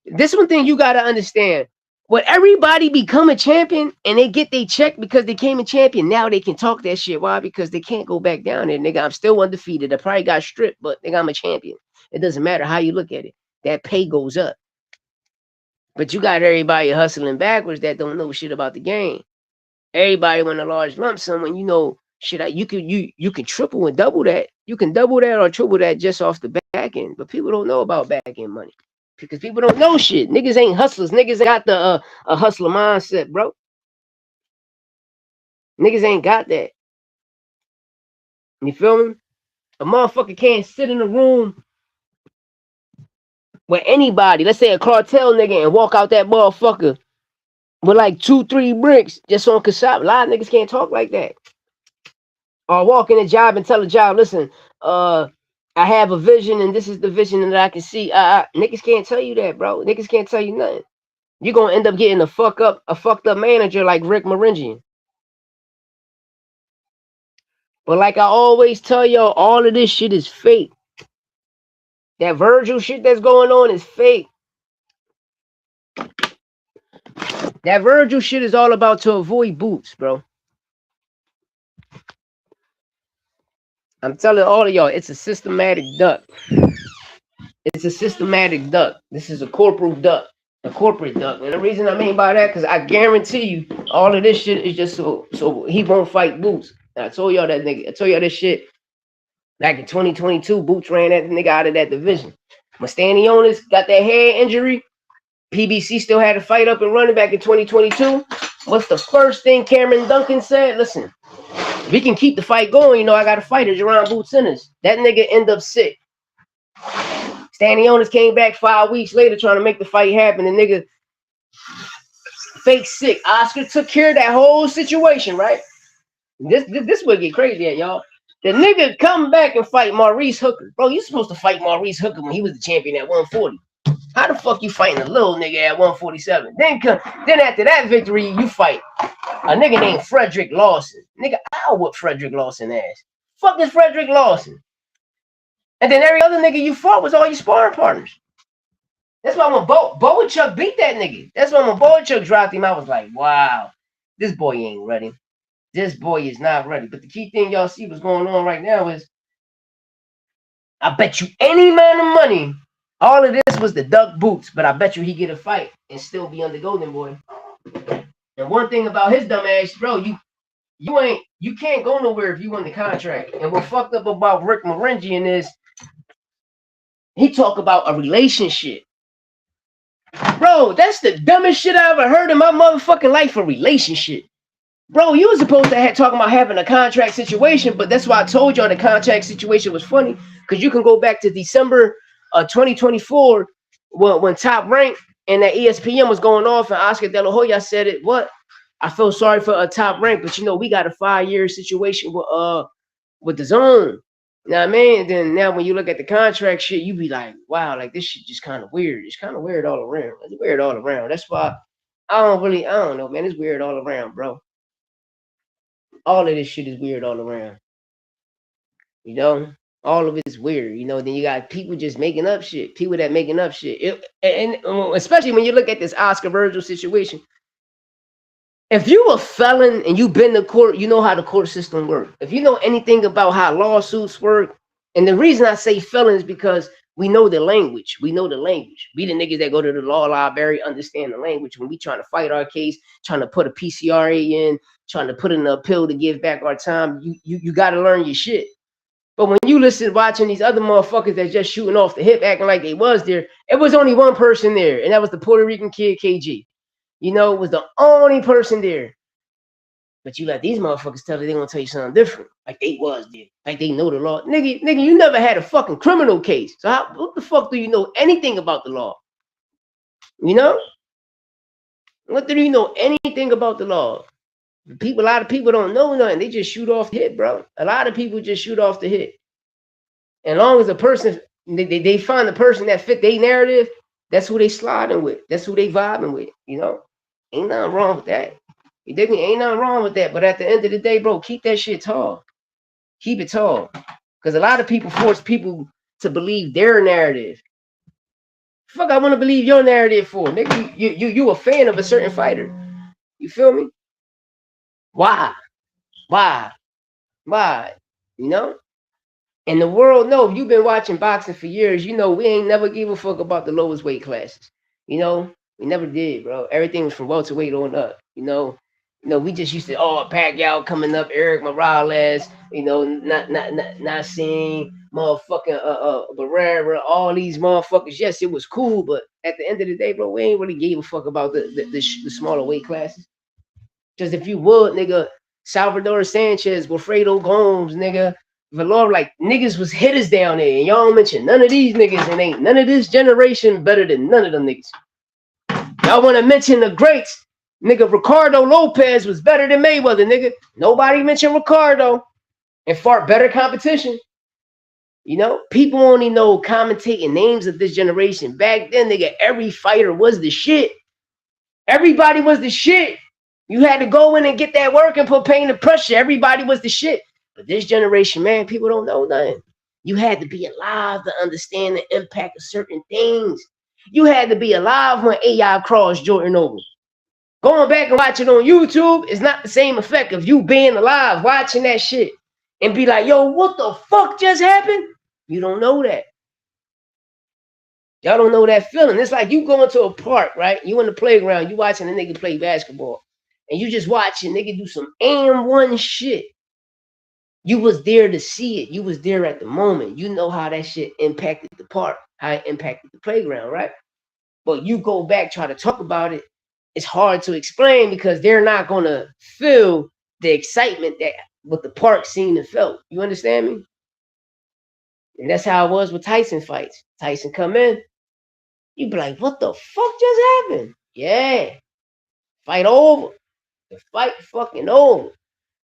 This one thing you got to understand. When everybody become a champion and they get their check because they became a champion, now they can talk that shit. Why? Because they can't go back down there. Nigga, I'm still undefeated. I probably got stripped, but nigga, I'm a champion. It doesn't matter how you look at it. That pay goes up. But you got everybody hustling backwards that don't know shit about the game. Everybody want a large lump sum when you know shit. You can triple and double that. You can double that or triple that just off the back end. But people don't know about back end money. Because people don't know shit. Niggas ain't hustlers. Niggas ain't got the a hustler mindset, bro. Niggas ain't got that. You feel me? A motherfucker can't sit in a room with anybody, let's say a cartel nigga, and walk out that motherfucker with like 2-3 bricks just on Kasab. A lot of niggas can't talk like that. Or walk in a job and tell a job, listen, I have a vision and this is the vision that I can see. Niggas can't tell you that, bro. Niggas can't tell you nothing. You're gonna end up getting a fucked up manager like Rick Maringian. But like I always tell y'all, all of this shit is fake. That Virgil shit that's going on is fake. That Virgil shit is all about to avoid boots, bro. I'm telling all of y'all, it's a systematic duck. It's a systematic duck. This is a corporate duck. A corporate duck. And the reason I mean by that, because I guarantee you, all of this shit is just so he won't fight Boots. And I told y'all that nigga. I told y'all this shit back in 2022. Boots ran that nigga out of that division. Mustanianis got that head injury. PBC still had a fight up and running back in 2022. What's the first thing Cameron Duncan said? Listen, we can keep the fight going. You know, I got a fighter, Jerron Boots Sinners. That nigga end up sick. Stanionis came back 5 weeks later trying to make the fight happen. The nigga fake sick. Oscar took care of that whole situation, right? This would get crazy at y'all. The nigga come back and fight Maurice Hooker. Bro, you supposed to fight Maurice Hooker when he was the champion at 140. How the fuck you fighting a little nigga at 147? Then after that victory, you fight a nigga named Frederick Lawson. Nigga, I'll whoop Frederick Lawson ass. Fuck is Frederick Lawson? And then every other nigga you fought was all your sparring partners. That's why when Boachuk beat that nigga. That's why when Boachuk dropped him, I was like, wow, this boy ain't ready. This boy is not ready. But the key thing y'all see what's going on right now is, I bet you any amount of money, all of this was the duck boots, but I bet you he get a fight and still be under Golden Boy. And one thing about his dumb ass, bro, you can't go nowhere if you win the contract. And what fucked up about Rick Morengian is he talk about a relationship. Bro, that's the dumbest shit I ever heard in my motherfucking life, a relationship. Bro, you was supposed to have talking about having a contract situation, but that's why I told y'all the contract situation was funny, because you can go back to December 2024 when Top Rank and that ESPN was going off and Oscar De La Hoya said it. What? I feel sorry for a Top Rank, but you know, we got a 5-year situation with the zone. You know what I mean? And then now when you look at the contract shit, you be like, wow, like this shit just kind of weird. It's kind of weird all around. It's weird all around. That's why I don't know, man. It's weird all around, bro. All of this shit is weird all around. You know? All of it's weird. You know, then you got people just making up shit. People that making up shit. And especially when you look at this Oscar Virgil situation. If you a felon and you've been to court, you know how the court system works. If you know anything about how lawsuits work, and the reason I say felon is because we know the language. We know the language. We the niggas that go to the law library understand the language. When we trying to fight our case, trying to put a PCRA in, trying to put in an appeal to give back our time, you got to learn your shit. But when you watching these other motherfuckers that just shooting off the hip, acting like they was there, it was only one person there, and that was the Puerto Rican kid, KG. You know, it was the only person there. But you let these motherfuckers tell you they gonna tell you something different. Like they was there. Like they know the law. Nigga, you never had a fucking criminal case. So what the fuck do you know anything about the law? You know? What do you know anything about the law? A lot of people don't know nothing. They just shoot off the hit, bro. A lot of people just shoot off the hit. And long as a person, they find the person that fit their narrative, that's who they sliding with. That's who they vibing with, you know? Ain't nothing wrong with that. You dig me? Ain't nothing wrong with that. But at the end of the day, bro, keep that shit tall. Keep it tall. Because a lot of people force people to believe their narrative. Fuck, I want to believe your narrative for, nigga. You a fan of a certain fighter. You feel me? Why? You know? And the world know, if you've been watching boxing for years, you know we ain't never give a fuck about the lowest weight classes. You know, we never did, bro. Everything was from welterweight on up. You know, we just used to Pacquiao coming up, Eric Morales. You know, not seeing motherfucking Barrera, all these motherfuckers. Yes, it was cool, but at the end of the day, bro, we ain't really gave a fuck about the smaller weight classes. Just if you would, nigga, Salvador Sanchez, Wilfredo Gomes, nigga. Valor, like niggas was hitters down there, and y'all don't mention none of these niggas, and ain't none of this generation better than none of them niggas. Y'all want to mention the greats, nigga. Ricardo Lopez was better than Mayweather, nigga. Nobody mentioned Ricardo, and far better competition. You know, people only know commentating names of this generation. Back then, nigga, every fighter was the shit. Everybody was the shit. You had to go in and get that work and put pain and pressure. Everybody was the shit. But this generation, man, people don't know nothing. You had to be alive to understand the impact of certain things. You had to be alive when AI crossed Jordan over. Going back and watching on YouTube is not the same effect of you being alive, watching that shit, and be like, yo, what the fuck just happened? You don't know that. Y'all don't know that feeling. It's like you going to a park, right? You in the playground, you watching a nigga play basketball, and you just watching nigga do some AM1 shit. You was there to see it. You was there at the moment. You know how that shit impacted the park, how it impacted the playground, right? But you go back, try to talk about it. It's hard to explain because they're not going to feel the excitement that what the park scene and felt. You understand me? And that's how it was with Tyson fights. Tyson come in, you be like, what the fuck just happened? Yeah. Fight over. The fight fucking over.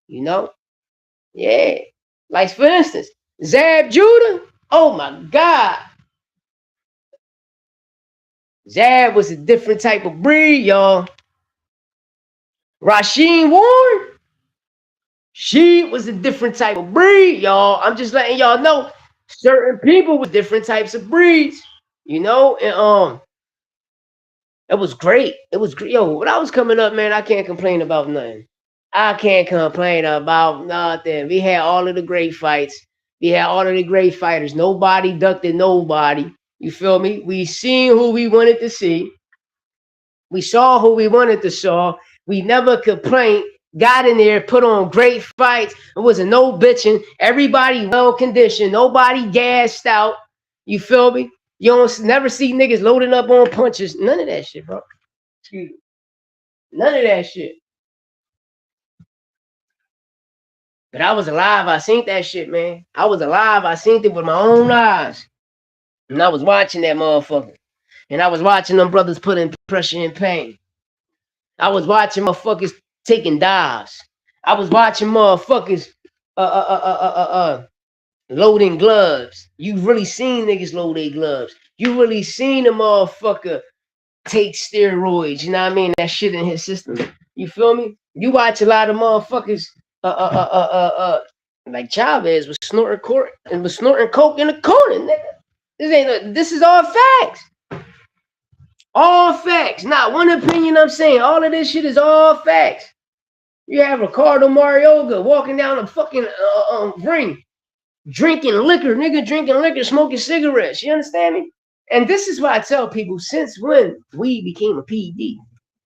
You know? Yeah. Like, for instance, Zab Judah. Oh my God. Zab was a different type of breed, y'all. Rasheen Warren, she was a different type of breed, y'all. I'm just letting y'all know certain people with different types of breeds, you know, and it was great. It was great. Yo, when I was coming up, man, I can't complain about nothing. I can't complain about nothing. We had all of the great fights. We had all of the great fighters. Nobody ducked at nobody. You feel me? We seen who we wanted to see. We saw who we wanted to saw. We never complained. Got in there, put on great fights. It wasn't no bitching. Everybody well conditioned. Nobody gassed out. You feel me? You don't never see niggas loading up on punches. None of that shit, bro. Excuse me. None of that shit. But I was alive. I seen that shit, man. I was alive. I seen it with my own eyes. And I was watching that motherfucker. And I was watching them brothers put in pressure and pain. I was watching motherfuckers taking dives. I was watching motherfuckers loading gloves. You really seen niggas load their gloves. You really seen a motherfucker take steroids. You know what I mean? That shit in his system. You feel me? You watch a lot of motherfuckers like Chavez was snorting coke in the corner, nigga. This is all facts. All facts. Not one opinion I'm saying. All of this shit is all facts. You have Ricardo Marioga walking down a fucking ring, drinking liquor, nigga drinking liquor, smoking cigarettes. You understand me? And this is why I tell people, since when weed became a PED,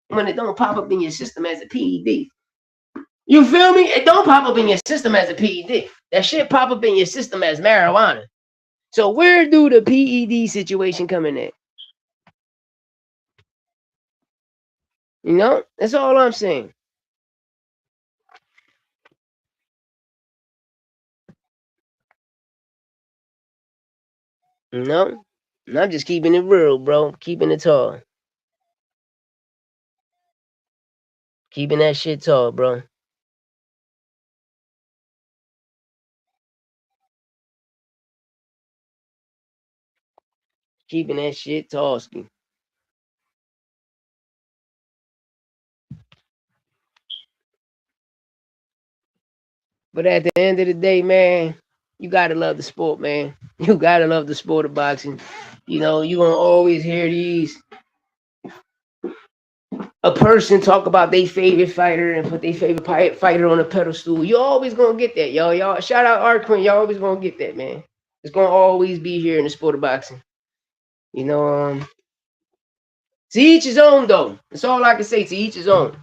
when it don't pop up in your system as a PED. You feel me? It don't pop up in your system as a PED. That shit pop up in your system as marijuana. So where do the PED situation come in at? You know? That's all I'm saying. You know? And I'm just keeping it real, bro. Keeping it tall. Keeping that shit tall, bro. Keeping that shit tall, ski. But at the end of the day, man, you gotta love the sport, man. You gotta love the sport of boxing. You know, you're gonna always hear a person talk about their favorite fighter and put their favorite fighter on a pedestal. You always gonna get that, y'all. Y'all shout out Art Quinn. Y'all always gonna get that, man. It's gonna always be here in the sport of boxing. You know, to each his own, though. That's all I can say. To each his own.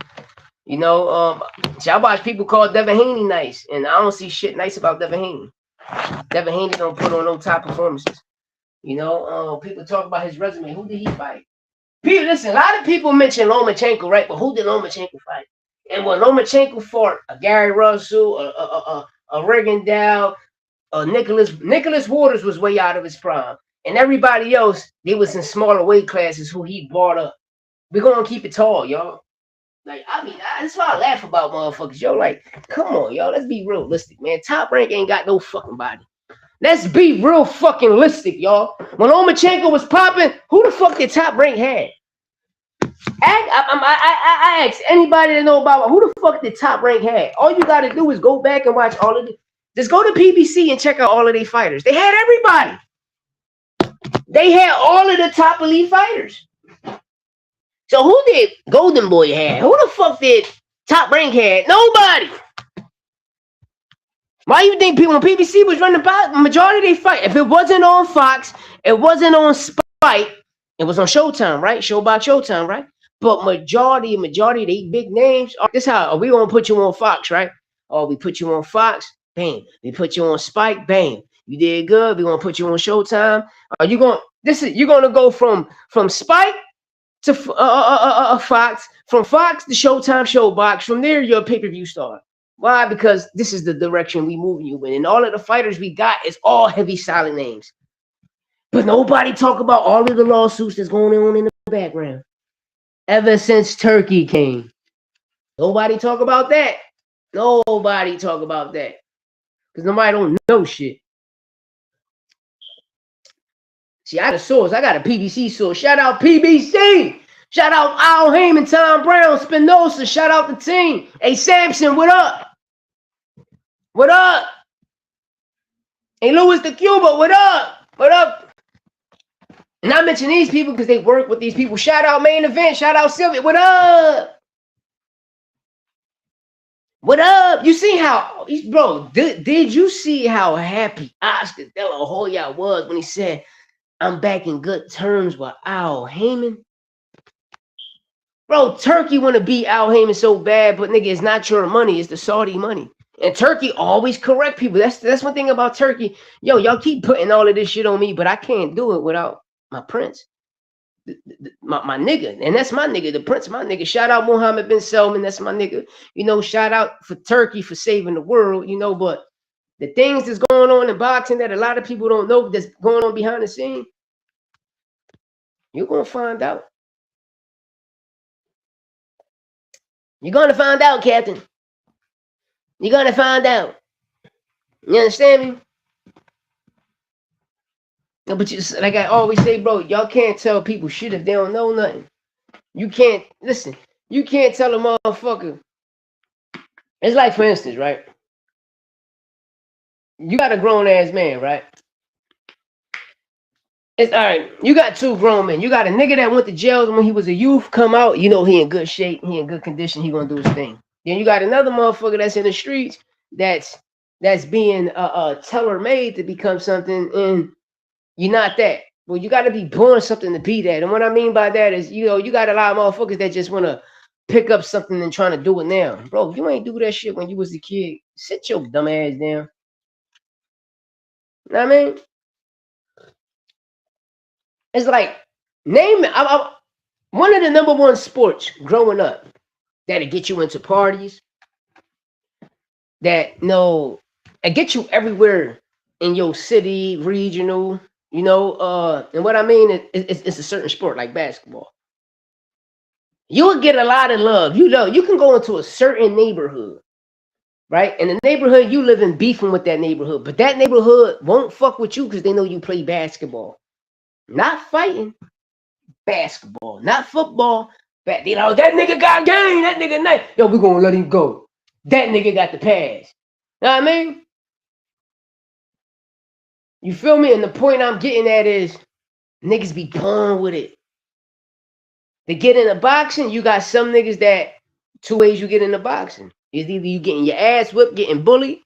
You know, I watch people call Devin Haney nice, and I don't see shit nice about Devin Haney. Devin Haney don't put on no top performances. You know, people talk about his resume. Who did he fight? People, listen, a lot of people mention Lomachenko, right? But who did Lomachenko fight? And when Lomachenko fought a Gary Russell, a Rigondeaux, Nicholas Waters was way out of his prime. And everybody else, they was in smaller weight classes who he brought up. We're going to keep it tall, y'all. Like, I mean, that's why I laugh about motherfuckers. Yo, like, come on, y'all. Let's be realistic, man. Top Rank ain't got no fucking body. Let's be real fucking realistic, y'all. When Lomachenko was popping, who the fuck did Top Rank have? I ask anybody that know about who the fuck did Top Rank have. All you got to do is go back and watch all of the. Just go to PBC and check out all of their fighters. They had everybody. They had all of the top elite fighters. So who did Golden Boy have? Who the fuck did Top Rank had? Nobody. Why you think people when PBC was running about majority of their fight? If it wasn't on Fox, it wasn't on Spike, it was on Showtime, right? Showbox Showtime, right? But majority of they big names. This how we gonna put you on Fox, right? Oh, we put you on Fox, bam. We put you on Spike, bam. You did good. We gonna put you on Showtime. Are you gonna you're gonna go from Spike to Fox, from Fox to Showtime Showbox. From there, you're a pay-per-view star. Why? Because this is the direction we moving you in. And all of the fighters we got is all heavy, solid names. But nobody talk about all of the lawsuits that's going on in the background. Ever since Turkey came. Nobody talk about that. Nobody talk about that. because nobody don't know shit. See, I got a source. I got a PBC source. Shout out PBC. Shout out Al Heyman, Tom Brown, Spinoza. Shout out the team. Hey, Samson, what up? What up? Hey, Louis the Cuba, what up? What up? And I mention these people because they work with these people. Shout out Main Event. Shout out Sylvia. What up? What up? You see how, bro, did you see how happy Oscar De La Hoya was when he said, I'm back in good terms with Al Heyman? Bro, Turkey want to beat Al Heyman so bad, but nigga, it's not your money. It's the Saudi money. And Turkey always correct people. That's one thing about Turkey. Yo, y'all keep putting all of this shit on me, but I can't do it without my prince. My nigga, and that's my nigga, the prince, my nigga. Shout out Mohammed bin Salman, that's my nigga. You know, shout out for Turkey for saving the world, you know, but the things that's going on in boxing that a lot of people don't know that's going on behind the scene, you're gonna find out. You're gonna find out, Captain. You're gonna find out. You understand me? No, but like I always say, bro, y'all can't tell people shit if they don't know nothing. You can't listen. You can't tell a motherfucker. It's like, for instance, right? You got a grown ass man, right? It's all right. You got two grown men. You got a nigga that went to jail when he was a youth, come out. You know he in good shape. He in good condition. He gonna do his thing. Then you got another motherfucker that's in the streets that's being tailor-made to become something, and you're not that. Well, you got to be born something to be that. And what I mean by that is, you know, you got a lot of motherfuckers that just want to pick up something and trying to do it now. Bro, you ain't do that shit when you was a kid. Sit your dumb ass down. You know what I mean? It's like, name it. One of the number one sports growing up that'll get you into parties, that, and get you everywhere in your city, regional, you know, and what I mean is it's a certain sport like basketball. You will get a lot of love. You know, you can go into a certain neighborhood, right? And the neighborhood you live in beefing with that neighborhood, but that neighborhood won't fuck with you because they know you play basketball. Not fighting, basketball, not football. But you know, that nigga got game, that nigga nice. Yo, we're gonna let him go. That nigga got the pass. You know what I mean? You feel me? And the point I'm getting at is niggas be born with it. To get into boxing, you got some niggas that two ways you get into boxing. It's either you getting your ass whipped, getting bullied,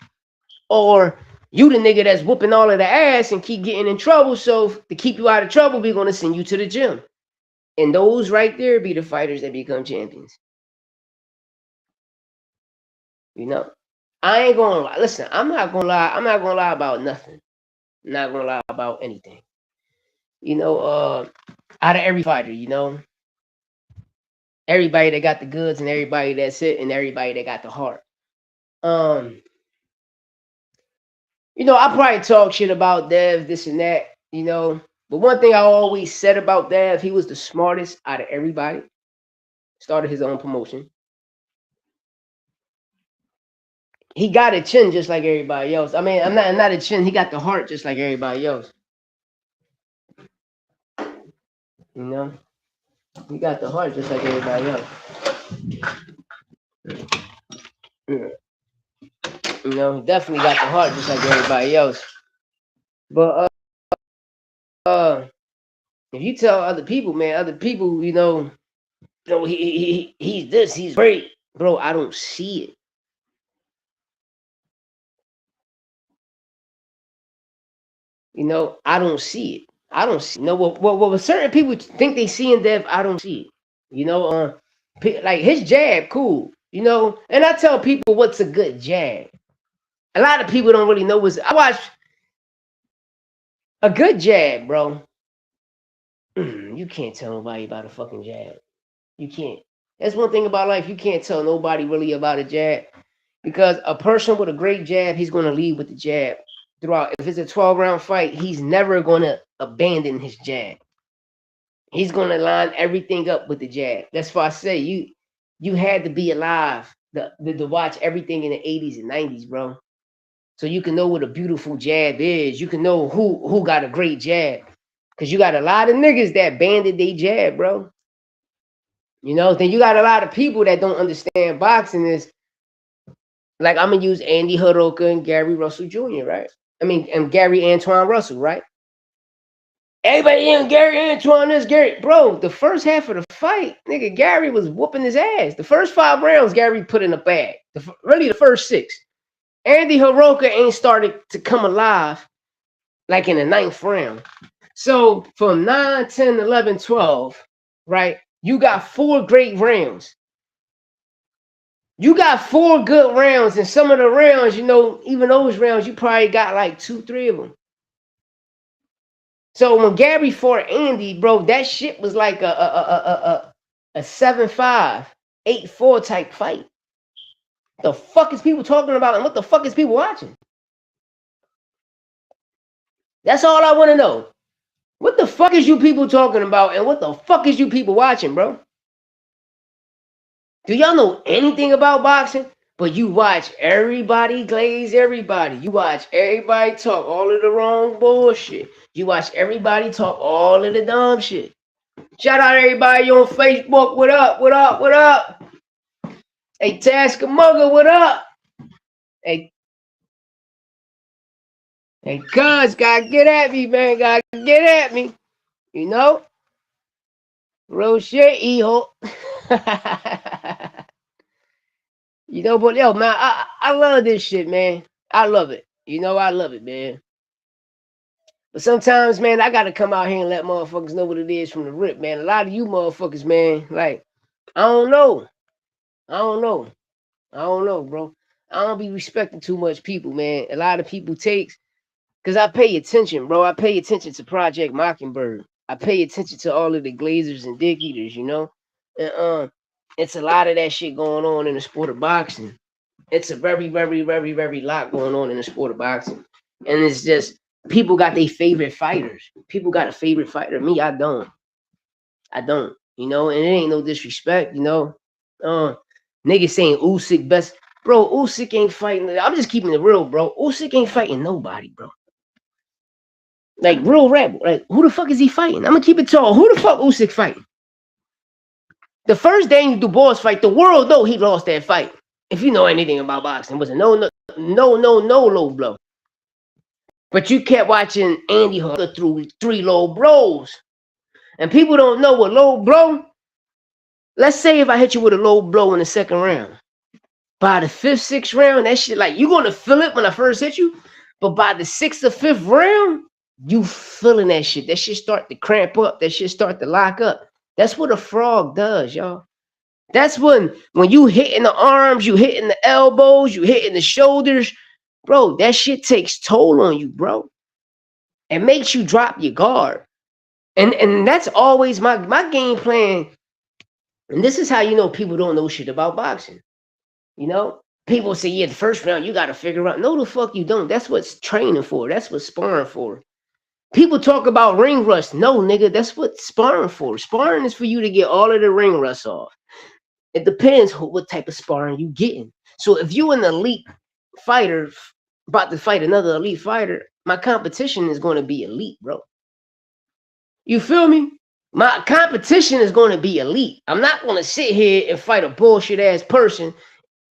or you the nigga that's whooping all of the ass and keep getting in trouble. So to keep you out of trouble, we're gonna send you to the gym. And those right there be the fighters that become champions. You know? I ain't gonna lie. Listen, I'm not gonna lie. I'm not gonna lie about nothing. I'm not gonna lie about anything. You know, out of every fighter, you know, everybody that got the goods and everybody that's it and everybody that got the heart. You know, I probably talk shit about Dev, this and that, you know. But one thing I always said about Dev, he was the smartest out of everybody. Started his own promotion. He got a chin just like everybody else. I mean, I'm not a chin. He got the heart just like everybody else. You know, he got the heart just like everybody else. Yeah. You know, he definitely got the heart just like everybody else. But if you tell other people, man, other people, you know, he's this, he's great, bro. I don't see it. You know, I don't see it. I don't see. No, what certain people think they see in Dev, I don't see it. You know, like his jab, cool. You know, and I tell people what's a good jab. A lot of people don't really know what's. I watch a good jab, bro. You can't tell nobody about a fucking jab. You can't. That's one thing about life. You can't tell nobody really about a jab, because a person with a great jab, he's going to lead with the jab throughout. If it's a 12-round fight, he's never going to abandon his jab. He's going to line everything up with the jab. That's why I say you had to be alive to watch everything in the 80s and 90s, bro. So you can know what a beautiful jab is. You can know who got a great jab. Because you got a lot of niggas that banded they jab, bro. You know, then you got a lot of people that don't understand boxing is like I'm gonna use Andy Hiroka and Gary Russell Jr., right? I mean, and Gary Antoine Russell, right? Everybody in Gary Antoine this Gary, bro. The first half of the fight, nigga, Gary was whooping his ass. The first 5 rounds, Gary put in a bag. Really, the first 6. Andy Hiroka ain't started to come alive like in the 9th round. So from 9, 10, 11, 12, right? You got 4 great rounds. You got 4 good rounds, and some of the rounds, you know, even those rounds, you probably got like 2, 3 of them. So when Gary fought Andy, bro, that shit was like a 7-5, 8-4 type fight. The fuck is people talking about, and what the fuck is people watching? That's all I want to know. What the fuck is you people talking about, and what the fuck is you people watching, bro? Do y'all know anything about boxing? But you watch everybody glaze everybody. You watch everybody talk all of the wrong bullshit. You watch everybody talk all of the dumb shit. Shout out everybody on Facebook. What up? What up? What up? Hey, Tasker Mugger, what up? Hey, cuz, gotta get at me, man. Gotta get at me. You know? Real shit, hijo. You know, but yo, man, I love this shit, man. I love it. You know, I love it, man. But sometimes, man, I gotta come out here and let motherfuckers know what it is from the rip, man. A lot of you motherfuckers, man, like, I don't know. I don't know, bro. I don't be respecting too much people, man. A lot of people takes, because I pay attention, bro. I pay attention to Project Mockingbird. I pay attention to all of the Glazers and Dick Eaters, you know? And it's a lot of that shit going on in the sport of boxing. It's a very, very, very, very lot going on in the sport of boxing. And it's just, people got their favorite fighters. People got a favorite fighter. Me, I don't. You know, and it ain't no disrespect, you know. Niggas saying Usyk best. Bro, Usyk ain't fighting. I'm just keeping it real, bro. Usyk ain't fighting nobody, bro. Like, real rap. Like, who the fuck is he fighting? I'm gonna keep it tall. Who the fuck Usyk fighting? The first Daniel Dubois fight, the world know he lost that fight. If you know anything about boxing, it was a no low blow. But you kept watching Andy Hunter through 3 low blows. And people don't know what low blow. Let's say if I hit you with a low blow in the 2nd round. By the 5th, 6th round, that shit, like, you're going to feel it when I first hit you. But by the 6th or 5th round, you feeling that shit. That shit start to cramp up. That shit start to lock up. That's what a frog does, y'all. That's when you hitting the arms, you hitting the elbows, you hitting the shoulders. Bro, that shit takes toll on you, bro. It makes you drop your guard. And that's always my game plan. And this is how you know people don't know shit about boxing. You know? People say, yeah, the first round, you got to figure out. No, the fuck you don't. That's what's training for. That's what sparring for. People talk about ring rust. No, nigga, that's what sparring for. Sparring is for you to get all of the ring rust off. It depends what type of sparring you getting. So if you an elite fighter about to fight another elite fighter, my competition is going to be elite, bro. You feel me? My competition is going to be elite. I'm not going to sit here and fight a bullshit ass person.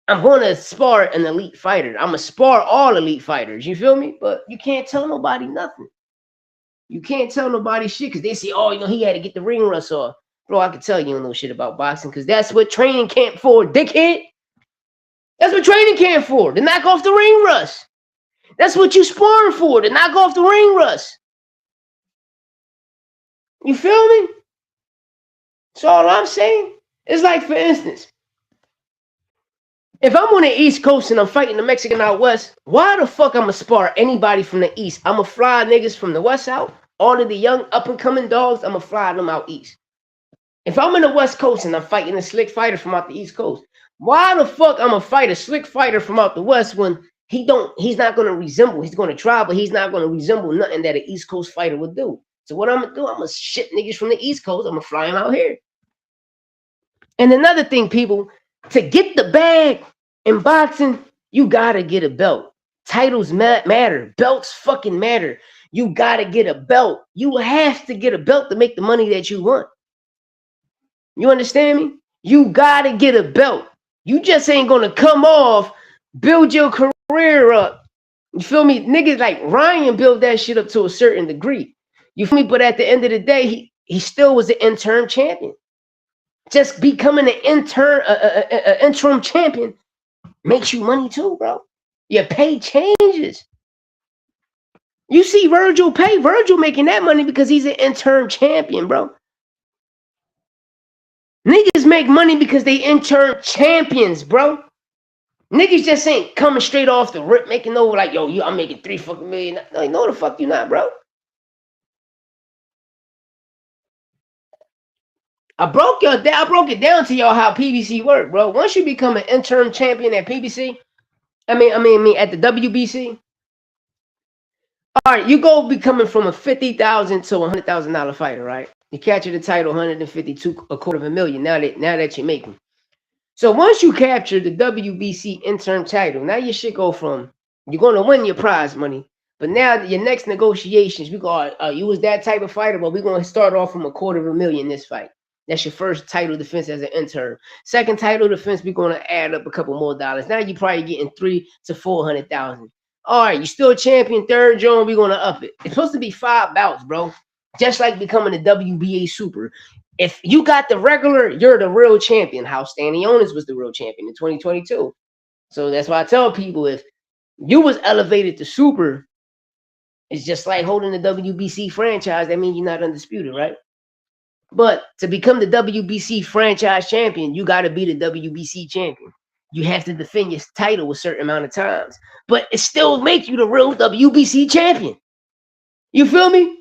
I'm going to spar an elite fighter. I'm going to spar all elite fighters. You feel me? But you can't tell nobody nothing. You can't tell nobody shit because they say, oh, you know, he had to get the ring rust off. Bro, I can tell you don't know shit about boxing because that's what training camp for, dickhead. That's what training camp for, to knock off the ring rust. That's what you sparring for, to knock off the ring rust. You feel me? That's all I'm saying. It's like, for instance, if I'm on the East Coast and I'm fighting the Mexican out West, why the fuck I'm going to spar anybody from the East? I'm going to fly niggas from the West out. All of the young up-and-coming dogs, I'm going to fly them out East. If I'm in the West Coast and I'm fighting a slick fighter from out the East Coast, why the fuck I'm going to fight a slick fighter from out the West when he's not going to resemble, he's going to try, but he's not going to resemble nothing that an East Coast fighter would do. So what I'm going to do, I'm going to ship niggas from the East Coast, I'm going to fly them out here. And another thing, people, to get the bag in boxing, you got to get a belt. Titles matter. Belts fucking matter. You gotta get a belt. You have to get a belt to make the money that you want. You understand me? You gotta get a belt. You just ain't gonna come off, build your career up. You feel me? Niggas like Ryan built that shit up to a certain degree. You feel me? But at the end of the day, he still was an interim champion. Just becoming an interim champion makes you money too, bro. Your pay changes. You see Virgil pay. Virgil making that money because he's an interim champion, bro. Niggas make money because they interim champions, bro. Niggas just ain't coming straight off the rip making over like, yo, I'm making $3 fucking million. Like, no, the fuck you not, bro. I broke it down to y'all how PBC work, bro. Once you become an interim champion at PBC, I mean at the WBC. All right, you go becoming from a $50,000 to $100,000 fighter, right? You capture the title, 152, $250,000. Now that you're making. So once you capture the WBC interim title, now your shit go from you're gonna win your prize money, but now your next negotiations, we go, you was that type of fighter, but we're gonna start off from $250,000 in this fight. That's your first title defense as an intern. Second title defense, we're gonna add up a couple more dollars. Now you're probably getting $300,000 to $400,000. All right, you still a champion, third Joan, we're gonna up it. It's supposed to be 5 bouts, bro. Just like becoming a WBA super. If you got the regular, you're the real champion. How Stanionis was the real champion in 2022. So that's why I tell people, if you was elevated to super, it's just like holding the WBC franchise. That means you're not undisputed, right? But to become the WBC franchise champion, you got to be the WBC champion. You have to defend your title a certain amount of times. But it still makes you the real WBC champion. You feel me?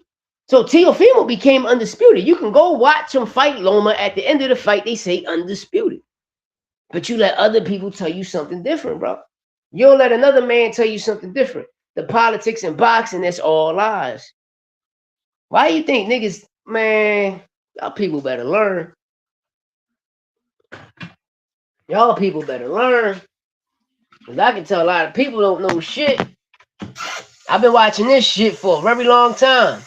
So Teofimo became undisputed. You can go watch him fight Loma. At the end of the fight, they say undisputed. But you let other people tell you something different, bro. You don't let another man tell you something different. The politics in boxing, that's all lies. Why you think niggas, man, y'all people better learn. Y'all people better learn. Because I can tell a lot of people don't know shit. I've been watching this shit for a very long time.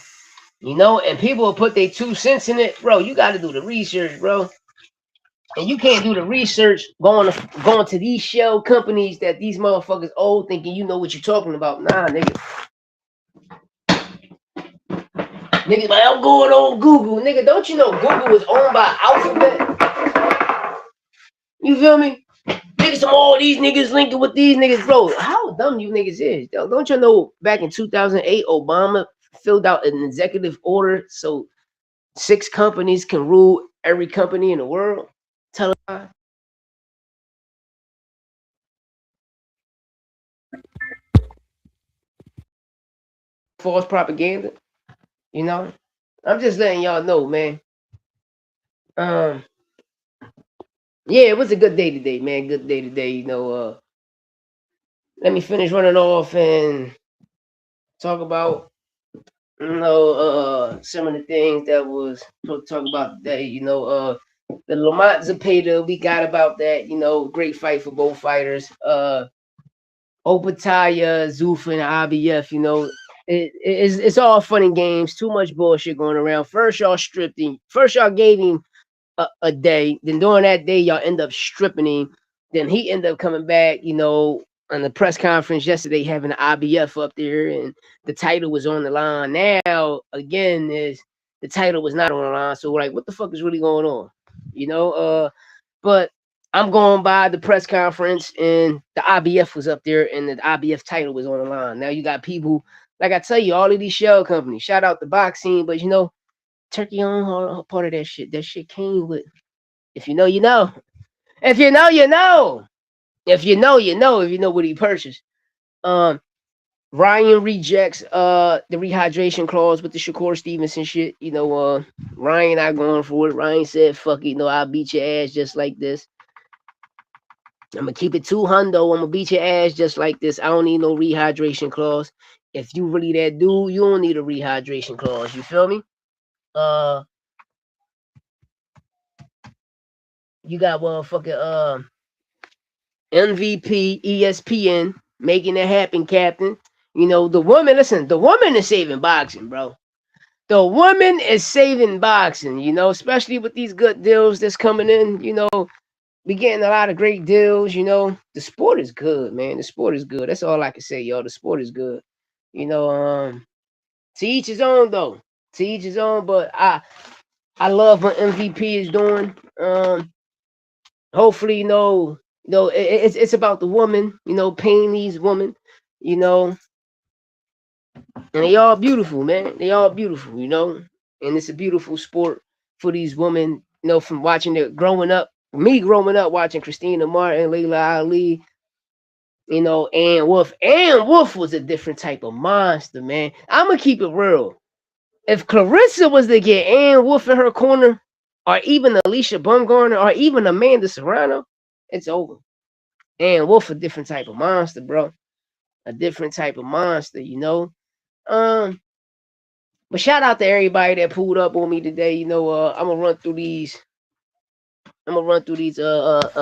You know, and people will put their 2 cents in it. Bro, you got to do the research, bro. And you can't do the research going to these shell companies that these motherfuckers old thinking you know what you're talking about. Nah, nigga. Niggas like, I'm going on Google. Nigga, don't you know Google is owned by Alphabet? You feel me? Niggas, all these niggas linking with these niggas, bro. How dumb you niggas is. Don't you know back in 2008, Obama filled out an executive order so 6 companies can rule every company in the world? Tell them. False propaganda. You know? I'm just letting y'all know, man. Yeah, it was a good day today, man. Good day today. You know, let me finish running off and talk about, some of the things that was supposed to talk about today. You know, the Lamont Zepeda, we got about that. You know, great fight for both fighters. Opataya, Zuffa, and IBF. You know, it's all fun and games. Too much bullshit going around. First y'all stripped him. First y'all gave him a day. Then during that day y'all end up stripping him. Then he ended up coming back. You know, on the press conference yesterday, having the IBF up there, and the title was on the line. Now again, is the title was not on the line. So like, what the fuck is really going on? You know, but I'm going by the press conference, and the IBF was up there, and the IBF title was on the line. Now you got people, like I tell you, all of these shell companies. Shout out the boxing, but you know, Turkey on part of that shit. That shit came with. If you know, you know. If you know, you know. If you know, you know. If you know what he purchased. Ryan rejects the rehydration clause with the Shakur Stevenson shit. You know, Ryan not going for it. Ryan said, fuck it, you know, I'll beat your ass just like this. I'm gonna keep it 200. I'm gonna beat your ass just like this. I don't need no rehydration clause. If you really that dude, you don't need a rehydration clause. You feel me? You got motherfucking MVP, ESPN. making it happen, Captain. You know, the woman, listen, the woman is saving boxing, bro. The woman is saving boxing, you know, especially with these good deals that's coming in, you know. We getting a lot of great deals, you know. The sport is good, man. The sport is good. That's all I can say, yo. The sport is good. You know, to each his own though. To each his own, but I love what MVP is doing. Hopefully, it's about the woman, you know, paying these women, you know, and they all beautiful, man. They all beautiful, you know, and it's a beautiful sport for these women, you know, from watching it growing up. Me growing up watching Christina Martin, Layla Ali, you know, and Wolf. And Wolf was a different type of monster, man. I'ma keep it real. If Clarissa was to get Ann Wolf in her corner, or even Alicia Bumgarner, or even Amanda Serrano, it's over. Ann Wolf a different type of monster, bro. A different type of monster, you know. Um, but shout out to everybody that pulled up on me today. You know, I'm gonna run through these. I'm gonna run through these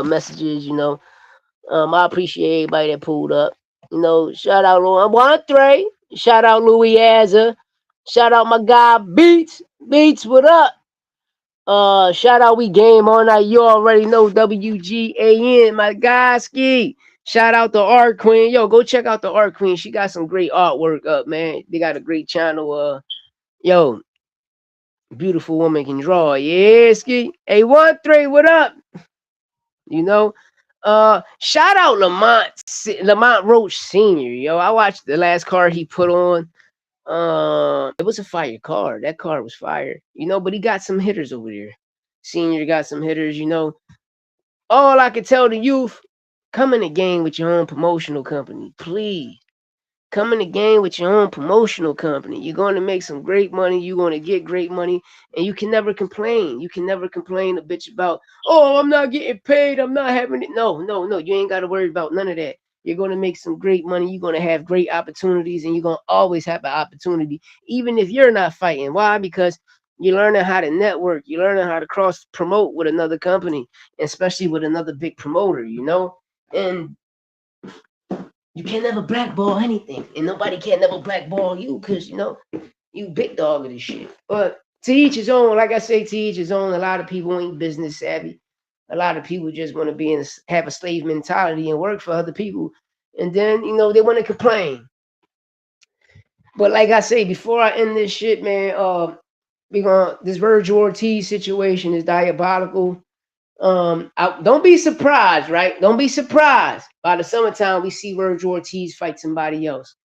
messages. You know, I appreciate everybody that pulled up. You know, shout out Lamont. Shout out Louis Azza. Shout out my guy Beats. Beats, what up? Shout out We Game All Night. You already know WGAN, my guy Ski. Shout out to Art Queen. Yo, go check out the Art Queen. She got some great artwork up, man. They got a great channel. Yo, beautiful woman can draw. Yeah, Ski. Hey, 1-3, what up? You know, shout out Lamont Roach Senior. Yo, I watched the last card he put on. It was a fire card. That card was fire. You know, but he got some hitters over there. Senior got some hitters. You know, all I can tell the youth: come in the game with your own promotional company, please. Come in the game with your own promotional company. You're going to make some great money. You're going to get great money. And you can never complain. You can never complain a bitch about, oh, I'm not getting paid. I'm not having it. No, no, no. You ain't got to worry about none of that. You're going to make some great money. You're going to have great opportunities. And you're going to always have an opportunity, even if you're not fighting. Why? Because you're learning how to network. You're learning how to cross promote with another company, especially with another big promoter, you know? And you can never blackball anything, and nobody can never blackball you because, you know, you big dog of this shit. But to each his own, like I say, to each his own. A lot of people ain't business savvy. A lot of people just want to have a slave mentality and work for other people. And then, you know, they want to complain. But like I say, before I end this shit, man, this Virgil Ortiz situation is diabolical. Don't be surprised, right? Don't be surprised. By the summertime, we see Virgil Ortiz fight somebody else.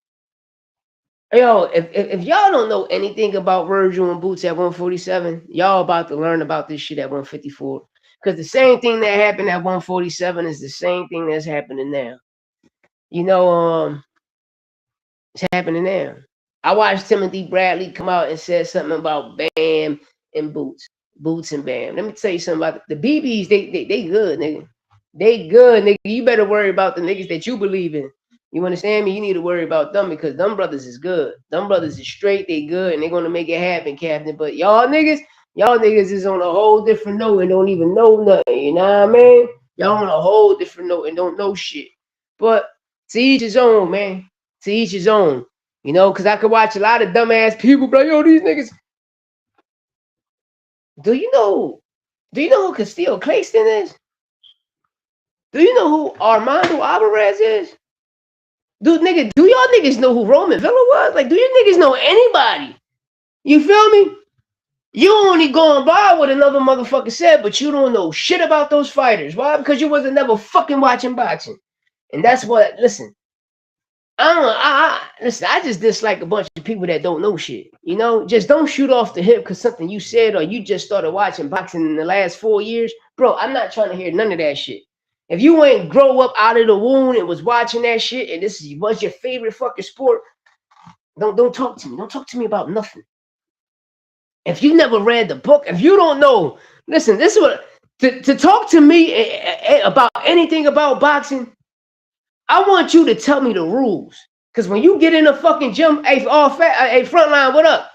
Yo, if y'all don't know anything about Virgil and Boots at 147, y'all about to learn about this shit at 154. Because the same thing that happened at 147 is the same thing that's happening now. You know, it's happening now. I watched Timothy Bradley come out and said something about Bam and Boots. Boots and Bam. Let me tell you something about the BBs. They good, nigga. They good, nigga. You better worry about the niggas that you believe in. You understand me? You need to worry about them because them brothers is good. Them brothers is straight. They good and they're gonna make it happen, Captain. But y'all niggas is on a whole different note and don't even know nothing. You know what I mean? Y'all on a whole different note and don't know shit. But to each his own, man. To each his own. You know, because I could watch a lot of dumbass people, but yo, these niggas. Do you know who Castillo Claxton is? Do you know who Armando Alvarez is? Do y'all niggas know who Roman Villa was? Like, do you niggas know anybody? You feel me? You only going by what another motherfucker said, but you don't know shit about those fighters. Why? Because you wasn't never fucking watching boxing. And that's what, listen, listen, I just dislike a bunch of people that don't know shit. You know, just don't shoot off the hip because something you said or you just started watching boxing in the last 4 years. Bro, I'm not trying to hear none of that shit. If you ain't grow up out of the womb and was watching that shit and this was your favorite fucking sport, don't talk to me. Don't talk to me about nothing. If you never read the book, if you don't know, listen, this is what, to talk to me about anything about boxing, I want you to tell me the rules. Because when you get in a fucking gym, hey, Frontline, what up?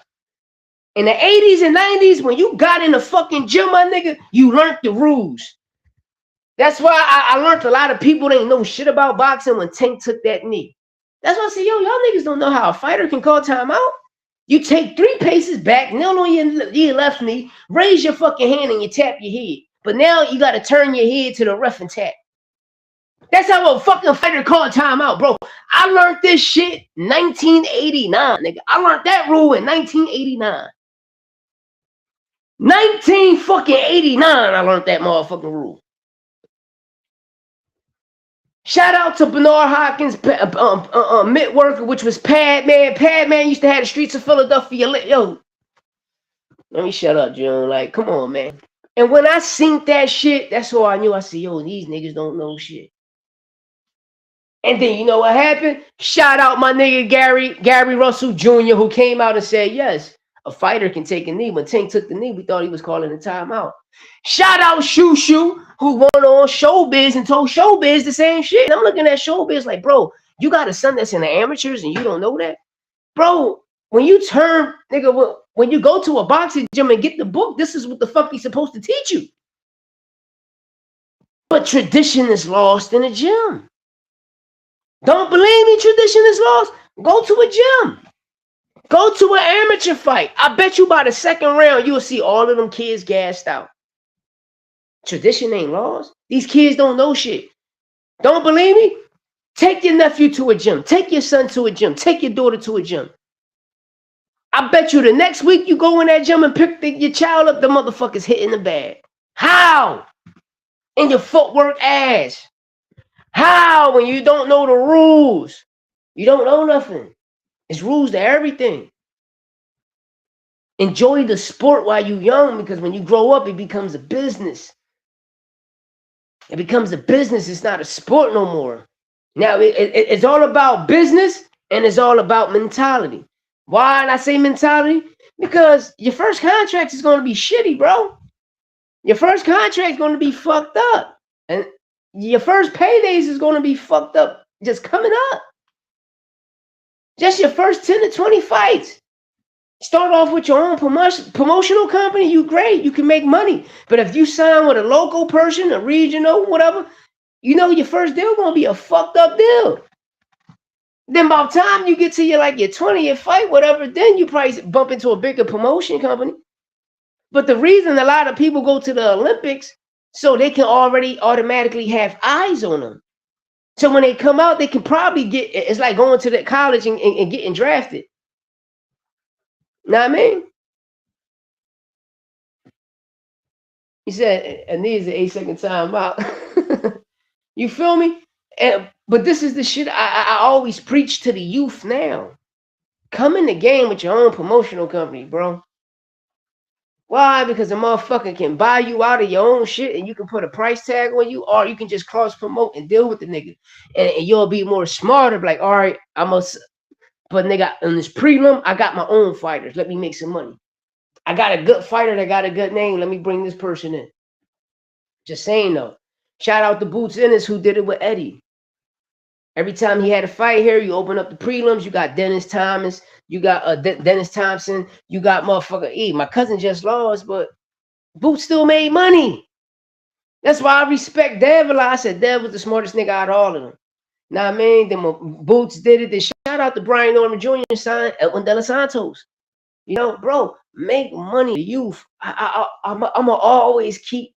In the 80s and 90s, when you got in a fucking gym, my nigga, you learned the rules. That's why I learned a lot of people didn't know shit about boxing when Tank took that knee. That's why I say, yo, y'all niggas don't know how a fighter can call timeout. You take 3 paces back, kneel on your left knee, raise your fucking hand, and you tap your head. But now you got to turn your head to the ref and tap. That's how a fucking fighter called timeout, bro. I learned this shit 1989, nigga. I learned that rule in 1989. 1989, I learned that motherfucking rule. Shout out to Bernard Hopkins, mid worker, which was Padman. Padman used to have the streets of Philadelphia lit. Yo, let me shut up, June. Like, come on, man. And when I seen that shit, that's all I knew. I said, yo, these niggas don't know shit. And then you know what happened? Shout out my nigga Gary Russell Jr., who came out and said, yes, a fighter can take a knee. When Tank took the knee, we thought he was calling a timeout. Shout out Shoo, who went on Showbiz and told Showbiz the same shit. And I'm looking at Showbiz like, bro, you got a son that's in the amateurs and you don't know that? Bro, when you turn, nigga, when you go to a boxing gym and get the book, this is what the fuck he's supposed to teach you. But tradition is lost in a gym. Don't believe me, tradition is lost? Go to a gym. Go to an amateur fight. I bet you by the second round, you'll see all of them kids gassed out. Tradition ain't lost. These kids don't know shit. Don't believe me? Take your nephew to a gym. Take your son to a gym. Take your daughter to a gym. I bet you the next week you go in that gym and pick your child up, the motherfucker's hitting the bag. How? In your footwork ass. How? When you don't know the rules. You don't know nothing. It's rules to everything. Enjoy the sport while you're young, because when you grow up, it becomes a business. It becomes a business. It's not a sport no more. Now, it's all about business and it's all about mentality. Why did I say mentality? Because your first contract is going to be shitty, bro. Your first contract is going to be fucked up. And your first paydays is going to be fucked up just coming up. Just your first 10 to 20 fights. Start off with your own promotional company, you great, you can make money. But if you sign with a local person, a regional, whatever, you know your first deal gonna be a fucked up deal. Then by the time you get to your 20th fight, whatever, then you probably bump into a bigger promotion company. But the reason a lot of people go to the Olympics, so they can already automatically have eyes on them. So when they come out, they can probably get, it's like going to the college and getting drafted. Know what I mean? He said, and these are 8-second timeout. You feel me? But this is the shit I always preach to the youth now. Come in the game with your own promotional company, bro. Why? Because a motherfucker can buy you out of your own shit and you can put a price tag on you, or you can just cross promote and deal with the nigga. And you'll be more smarter, like, all right, but nigga, in this prelim, I got my own fighters. Let me make some money. I got a good fighter that got a good name. Let me bring this person in. Just saying, though. Shout out to Boots Ennis, who did it with Eddie. Every time he had a fight here, you open up the prelims. You got Dennis Thomas. You got Dennis Thompson. You got motherfucker E. My cousin just lost, but Boots still made money. That's why I respect Dev a lot. I said Dev was the smartest nigga out of all of them. Know what I mean? Then when Boots did it, then shout out to Brian Norman Jr. signed Edwin De Los Santos. You know, bro, make money, youth. I'm going to always keep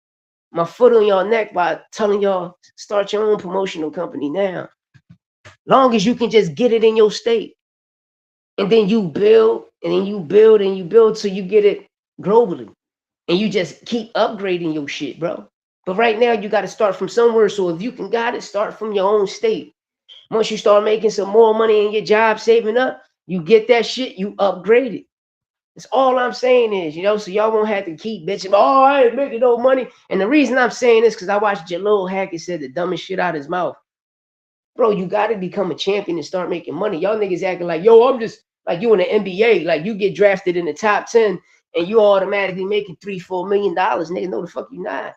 my foot on y'all neck by telling y'all, start your own promotional company now. Long as you can just get it in your state. And then you build, and then you build, and you build till you get it globally. And you just keep upgrading your shit, bro. But right now, you got to start from somewhere. So if you can got it, start from your own state. Once you start making some more money in your job, saving up, you get that shit, you upgrade it. That's all I'm saying is, you know, so y'all won't have to keep bitching, oh, I ain't making no money. And the reason I'm saying this, because I watched Jalil Hackett said the dumbest shit out of his mouth. Bro, you got to become a champion and start making money. Y'all niggas acting like, yo, I'm just like you in the NBA. Like you get drafted in the top 10 and you automatically making $3-4 million. Nigga, no the fuck you not.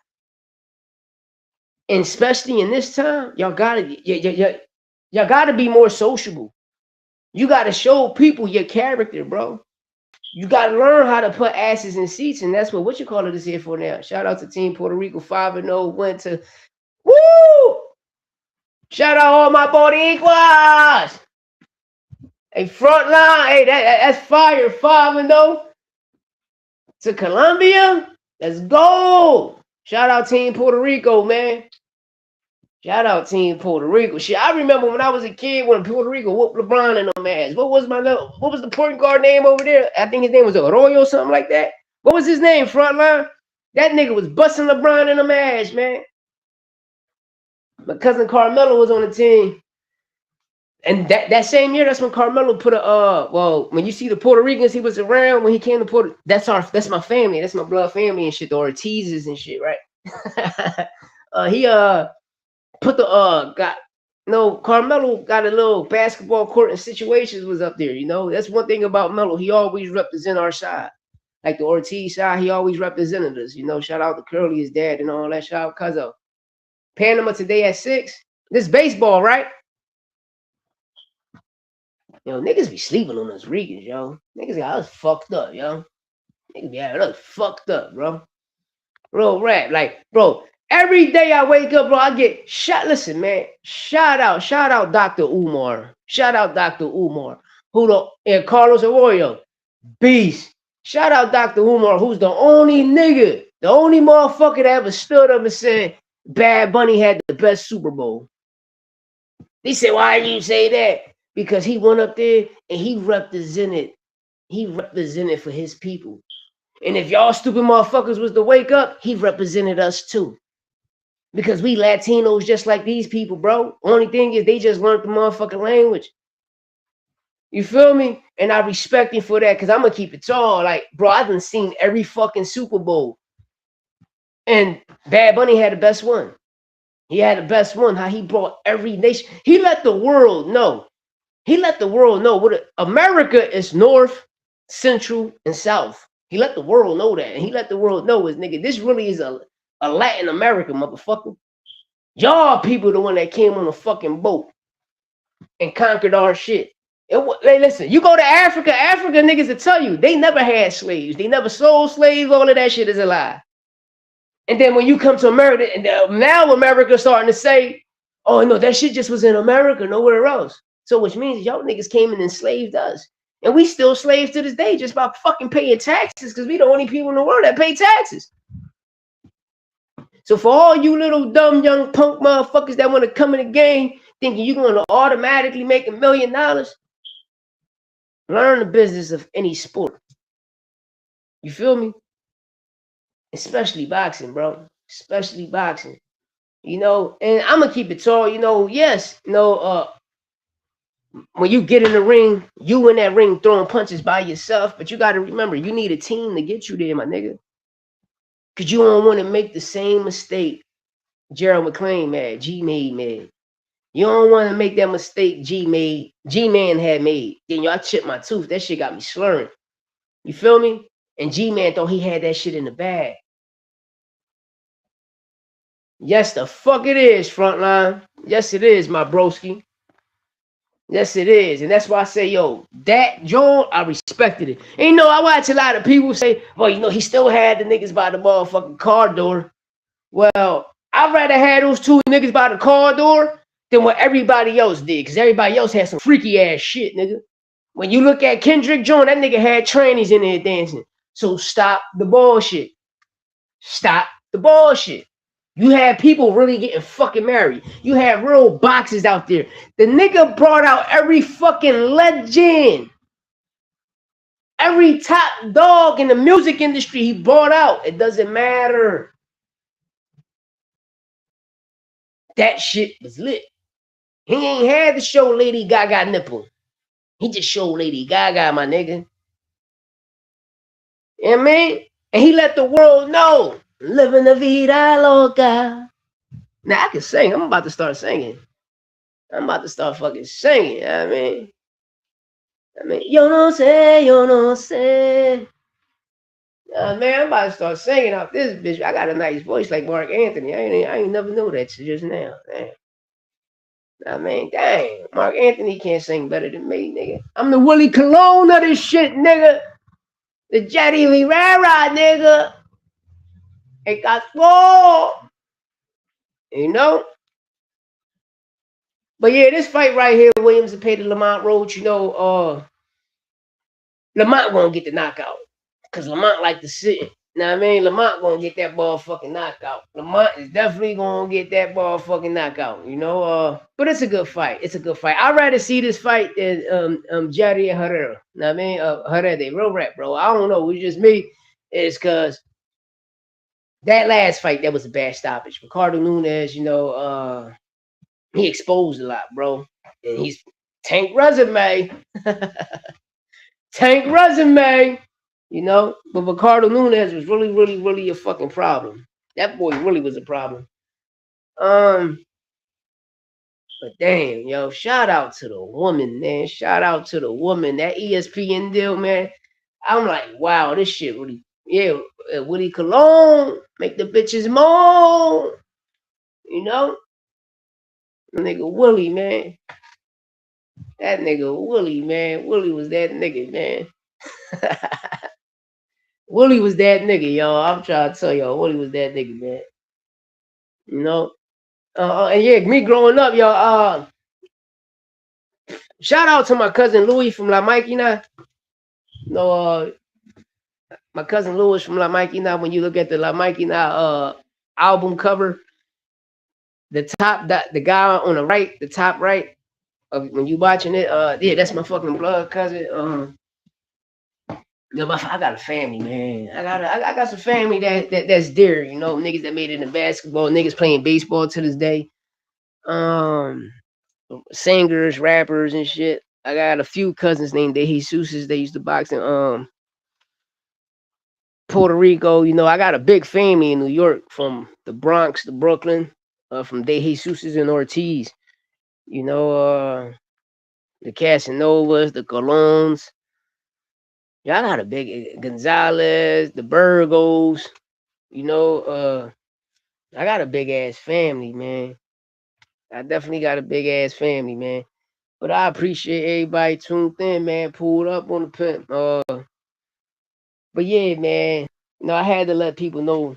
And especially in this time, y'all gotta be more sociable. You gotta show people your character, bro. You gotta learn how to put asses in seats, and that's what you call it is here for now. Shout out to Team Puerto Rico 5-0, went to Woo! Shout out all my Boricuas. Hey, front line. Hey, that's fire. 5-0 to Colombia. Let's go. Shout out Team Puerto Rico, man. Shout out Team Puerto Rico. Shit, I remember when I was a kid when Puerto Rico whooped LeBron in them ass. What was the point guard name over there? I think his name was Arroyo or something like that. What was his name, front line? That nigga was busting LeBron in them ass, man. My cousin Carmelo was on the team. And that same year, that's when Carmelo put when you see the Puerto Ricans, he was around when he came to Puerto. That's my family, that's my blood family and shit, the Ortizes and shit, right? He put Carmelo got a little basketball court and situations was up there, you know. That's one thing about Melo. He always represent our side. Like the Ortiz side, he always represented us, you know. Shout out to Curly, his dad, and all that. Shout out Cuzzo. Panama today at 6. This baseball, right? Yo, niggas be sleeping on us Ricans, yo. Niggas got us fucked up, yo. Niggas be having us fucked up, bro. Real rap. Like, bro, every day I wake up, bro, I get shot. Listen, man. Shout out Dr. Umar. Shout out Dr. Umar. And Carlos Arroyo. Beast. Shout out Dr. Umar, who's the only nigga, the only motherfucker that ever stood up and said Bad Bunny had the best Super Bowl. They said, why do you say that? Because he went up there and he represented for his people. And if y'all stupid motherfuckers was to wake up, he represented us too. Because we Latinos just like these people, bro. Only thing is they just learned the motherfucking language. You feel me? And I respect him for that because I'm going to keep it tall. Like, bro, I done seen every fucking Super Bowl. And Bad Bunny had the best one. He had the best one, how he brought every nation. He let the world know. What America is North, Central, and South. He let the world know that. And he let the world know is, nigga, this really is a Latin America, motherfucker. Y'all people the one that came on a fucking boat and conquered our shit. Hey, listen, you go to Africa niggas will tell you, they never had slaves. They never sold slaves. All of that shit is a lie. And then when you come to America, and now America's starting to say, oh, no, that shit just was in America, nowhere else. So which means y'all niggas came and enslaved us. And we still slaves to this day just by fucking paying taxes because we the only people in the world that pay taxes. So for all you little dumb young punk motherfuckers that want to come in the game thinking you're going to automatically make $1 million, learn the business of any sport. You feel me? Especially boxing, bro. Especially boxing. You know, and I'm going to keep it tall. You know, yes, you know, when you get in the ring, you in that ring throwing punches by yourself, but you got to remember, you need a team to get you there, my nigga. Because you don't want to make the same mistake Gerald McClain made, G-Made made. You don't want to make that mistake G-Man had made. Then y'all chipped my tooth. That shit got me slurring. You feel me? And G-Man thought he had that shit in the bag. Yes, the fuck it is, Frontline. Yes, it is, my broski. Yes, it is. And that's why I say, yo, that Joan, I respected it. And you know, I watch a lot of people say, well, you know, he still had the niggas by the motherfucking car door. Well, I'd rather have those two niggas by the car door than what everybody else did. Because everybody else had some freaky ass shit, nigga. When you look at Kendrick Jones, that nigga had trannies in there dancing. So stop the bullshit. Stop the bullshit. You have people really getting fucking married. You have real boxes out there. The nigga brought out every fucking legend. Every top dog in the music industry he brought out. It doesn't matter. That shit was lit. He ain't had to show Lady Gaga nipple. He just showed Lady Gaga, my nigga. You know what I mean? And he let the world know. Living la vida loca. Now I can sing. I'm about to start singing. I'm about to start fucking singing. You know what I mean, yo no sé. Man, I'm about to start singing out this bitch. I got a nice voice like Mark Anthony. I ain't never knew that just now. Damn. I mean, dang. Mark Anthony can't sing better than me, nigga. I'm the Willie Colon of this shit, nigga. The Jetty Rivera, nigga. It got slow. You know? But yeah, this fight right here, Williams Zepeda, Lamont Roach, Lamont gonna get the knockout. Cause Lamont like to sit. Know what I mean? Lamont gonna get that ball fucking knockout. Lamont is definitely gonna get that ball fucking knockout, But it's a good fight. It's a good fight. I'd rather see this fight than Jari and Herrera. Know what I mean? Herrera, real rap, bro. I don't know. It's just me. It's cause that last fight, that was a bad stoppage. Ricardo Nunes, he exposed a lot, bro. And he's tank resume. Tank resume. But Ricardo Nunes was really, really, really a fucking problem. That boy really was a problem. But damn, yo, shout out to the woman, man. Shout out to the woman. That ESPN deal, man. I'm like, wow, this shit really, yeah. Willie Colon make the bitches moan. Nigga Willie, man. That nigga Willie, man. Willie was that nigga, man. Willie was that nigga, y'all. I'm trying to tell y'all, Willie was that nigga, man. And yeah, me growing up, y'all. Shout out to my cousin Louis from La Mikey now. My cousin Louis from La Mikey now. When you look at the La Mikey now album cover, the guy on the right, the top right, when you watching it, yeah, that's my fucking blood cousin. I got a family, man. I got some family that's dear, niggas that made it in basketball, niggas playing baseball to this day. Singers, rappers and shit. I got a few cousins named De Jesus's. They used to box in Puerto Rico. I got a big family in New York, from the Bronx to Brooklyn, from De Jesus's and Ortiz. The Casanovas, the Colons. Yeah, I got a big Gonzalez, the Burgos. I got a big ass family, man. I definitely got a big ass family, man. But I appreciate everybody tuned in, man. Pulled up on the pimp. But yeah, man. I had to let people know.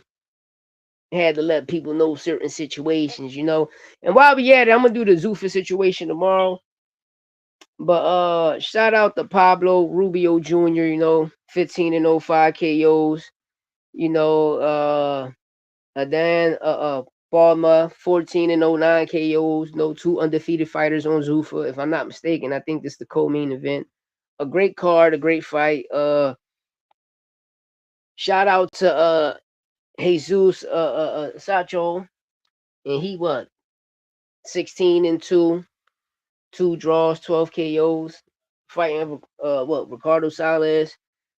Certain situations, And while we at it, I'm gonna do the Zuffa situation tomorrow. But shout out to Pablo Rubio Jr., 15 and 05 KOs. Adan Palma, 14 and 09 KOs. No, 2 undefeated fighters on Zuffa, if I'm not mistaken. I think this is the co-main event. A great card, a great fight. Shout out to Jesus Sacho, and he 16 and 2, 2 draws, 12 KOs. Fighting Ricardo Salas,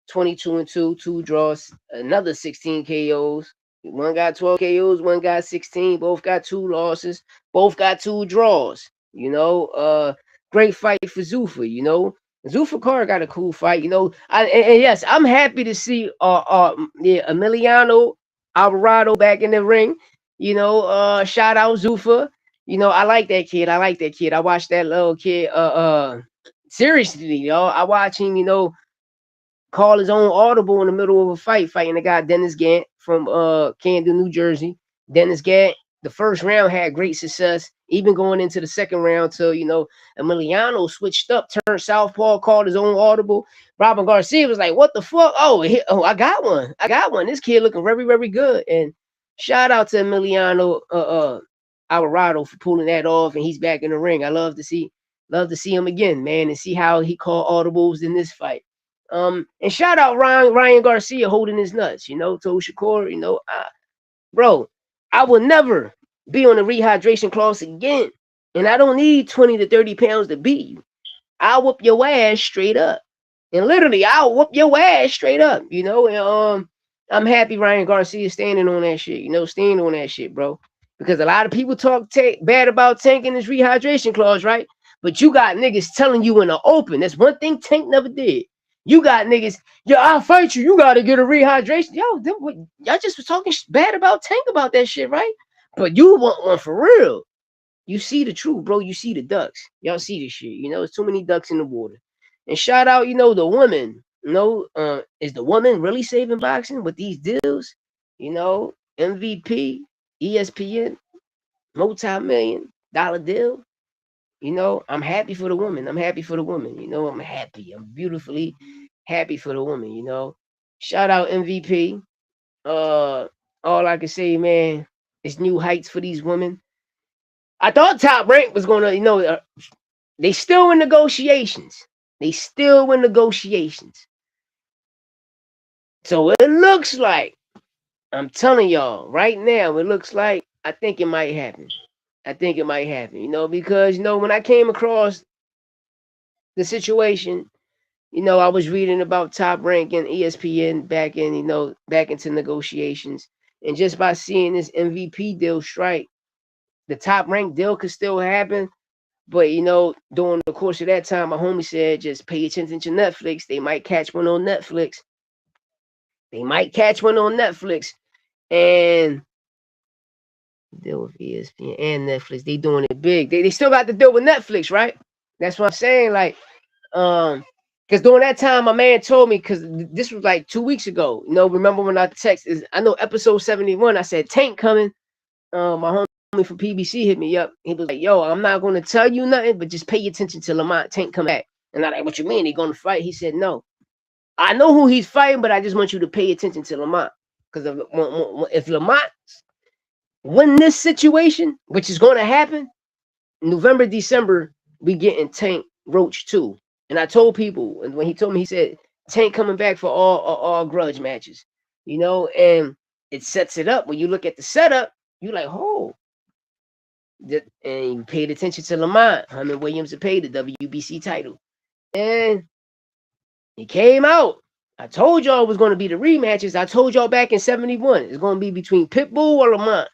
22 and 2, 2 draws, another 16 KOs. One got 12 KOs, one got 16. Both got 2 losses. Both got 2 draws. Great fight for Zuffa. Zuffa card got a cool fight. And yes, I'm happy to see Emiliano Alvarado back in the ring. Shout out Zuffa. I like that kid. I watched that little kid. Seriously, y'all. I watch him. Call his own audible in the middle of a fighting the guy Dennis Gant from Camden, New Jersey. Dennis Gant, the first round had great success, even going into the second round till Emiliano switched up, turned southpaw, called his own audible. Ryan Garcia was like, "What the fuck? Oh, I got one. This kid looking very, very good." And shout out to Emiliano Alvarado for pulling that off, and he's back in the ring. I love to see him again, man, and see how he called audibles in this fight. And shout out Ryan Garcia holding his nuts, to Shakur, bro, I will never be on the rehydration clause again. And I don't need 20 to 30 pounds to beat you. I'll whoop your ass straight up. And literally, I'll whoop your ass straight up, and I'm happy Ryan Garcia standing on that shit, standing on that shit, bro. Because a lot of people talk bad about Tank and his rehydration clause, right? But you got niggas telling you in the open. That's one thing Tank never did. You got niggas, I'll fight you. You got to get a rehydration. Y'all just was talking bad about Tank about that shit, right? But you want one for real. You see the truth, bro. You see the ducks. Y'all see this shit. There's too many ducks in the water. And shout out, the woman. Is the woman really saving boxing with these deals? MVP, ESPN. multi-million-dollar deal. I'm happy for the woman. I'm happy for the woman. I'm happy. I'm beautifully happy for the woman. Shout out MVP. Uh, all I can say, man, is new heights for these women. I thought Top Rank was gonna, they still in negotiations. They still in negotiations. So it looks like, I'm telling y'all right now, it looks like I think it might happen. I think it might happen, because when I came across the situation, I was reading about Top Rank and ESPN back in, back into negotiations. And just by seeing this MVP deal strike, the Top Rank deal could still happen. But during the course of that time, my homie said just pay attention to Netflix. They might catch one on Netflix. They might catch one on Netflix. And deal with ESPN and Netflix. They doing it big. They still got to deal with Netflix, right? That's what I'm saying. Like, because during that time, my man told me, because this was like 2 weeks ago. Remember when I I know episode 71, I said Tank coming. My homie from PBC hit me up. He was like, yo, I'm not going to tell you nothing, but just pay attention to Lamont Tank come back. And I'm like, what you mean? They going to fight? He said, no. I know who he's fighting, but I just want you to pay attention to Lamont. Because if Lamont win this situation, which is going to happen, November, December, we getting Tank Roach too. And I told people, and when he told me, he said, Tank coming back for all grudge matches. And it sets it up. When you look at the setup, you're like, oh. And you paid attention to Lamont. Herman Williams to pay the WBC title. And it came out. I told y'all it was going to be the rematches. I told y'all back in 71, it's going to be between Pitbull or Lamont.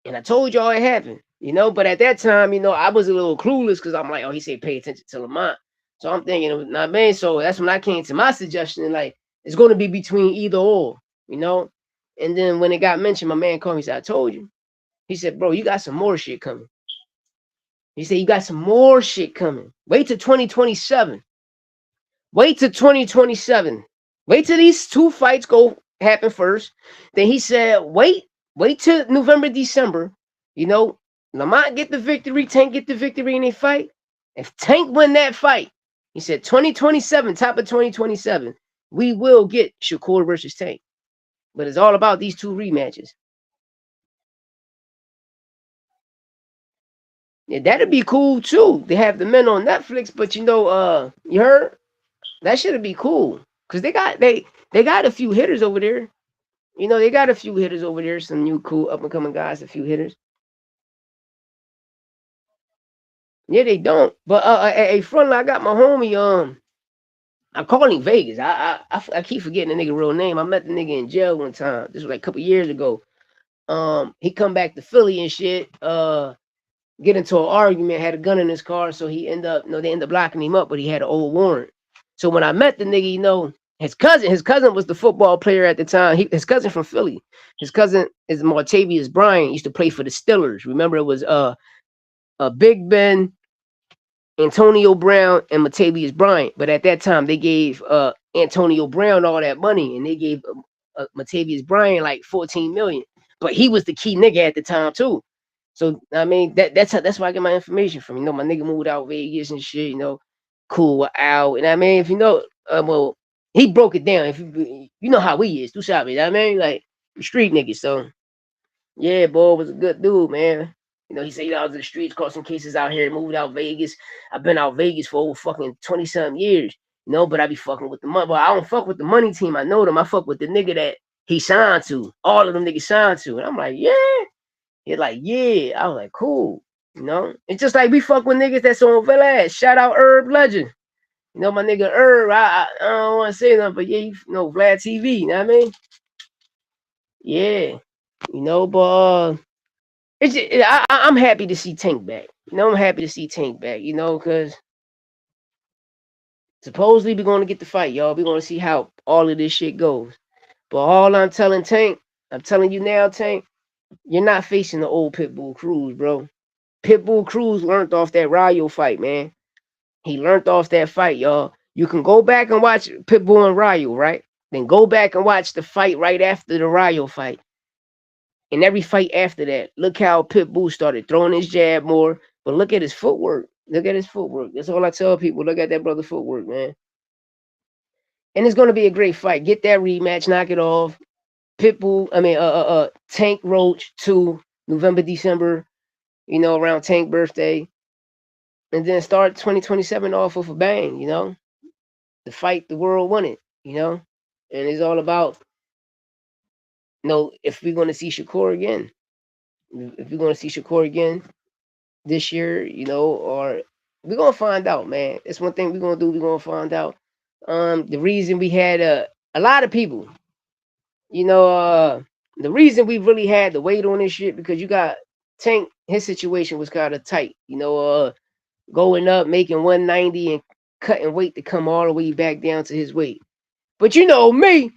And I told y'all it happened, but at that time, I was a little clueless because I'm like, oh, he said pay attention to Lamont. So I'm thinking, nah, man. So that's when I came to my suggestion, like, it's going to be between either or, And then when it got mentioned, my man called me, he said, I told you. He said, bro, you got some more shit coming. He said, you got some more shit coming. Wait till 2027. Wait till 2027. Wait till these two fights go happen first. Then he said, wait till November, December. Lamont get the victory, Tank get the victory in a fight. If Tank win that fight, he said 2027, top of 2027, we will get Shakur versus Tank. But it's all about these two rematches. Yeah, that'd be cool too. They have the men on Netflix, but you heard? That should be cool. Cause they got a few hitters over there. They got a few hitters over there, some new cool up and coming guys, a few hitters. Yeah, they don't. But a front line, I got my homie. I call him Vegas. I keep forgetting the nigga real name. I met the nigga in jail one time. This was like a couple years ago. He come back to Philly and shit. Get into an argument, had a gun in his car, so they end up locking him up, but he had an old warrant. So when I met the nigga, his cousin was the football player at the time. His cousin from Philly. His cousin is Martavius Bryant. Used to play for the Steelers. Remember, it was Big Ben, Antonio Brown, and Martavius Bryant. But at that time, they gave Antonio Brown all that money, and they gave Martavius Bryant like $14 million. But he was the key nigga at the time too. So I mean, that's where I get my information from. My nigga moved out Vegas and shit. Cool with Al. And I mean, if well, he broke it down. If you know how he is, too shabby. I mean, like street niggas. So yeah, boy, was a good dude, man. He said, I was in the streets, caught some cases out here, moved out Vegas. I've been out Vegas for over fucking 20-something years. But I be fucking with the money. But I don't fuck with the money team. I know them. I fuck with the nigga that he signed to. All of them niggas signed to. And I'm like, yeah. He's like, yeah. I was like, cool. It's just like we fuck with niggas that's on Village. Shout out Herb Legend. My nigga Herb. I don't want to say nothing, but yeah, Vlad TV. You know what I mean? Yeah. But it's just, I'm happy to see Tank back. I'm happy to see Tank back. Because supposedly we're going to get the fight, y'all. We're going to see how all of this shit goes. But all I'm telling Tank, I'm telling you now, Tank, you're not facing the old Pitbull Cruz, bro. Pitbull Cruz learned off that Rayo fight, man. He learned off that fight, y'all. You can go back and watch Pitbull and Rayo, right? Then go back and watch the fight right after the Rayo fight. And every fight after that, look how Pitbull started throwing his jab more. But look at his footwork. Look at his footwork. That's all I tell people. Look at that brother footwork, man. And it's gonna be a great fight. Get that rematch, knock it off. Tank Roach to November, December, around Tank birthday. And then start 2027 off with a bang, The fight the world wanted. And it's all about, if we're gonna see Shakur again. If we're gonna see Shakur again this year, or we're gonna find out, man. That's one thing we're gonna do, we're gonna find out. The reason we had a lot of people, you know, the reason we really had to wait on this shit because you got Tank, his situation was kind of tight, going up, making 190 and cutting weight to come all the way back down to his weight. But you know me,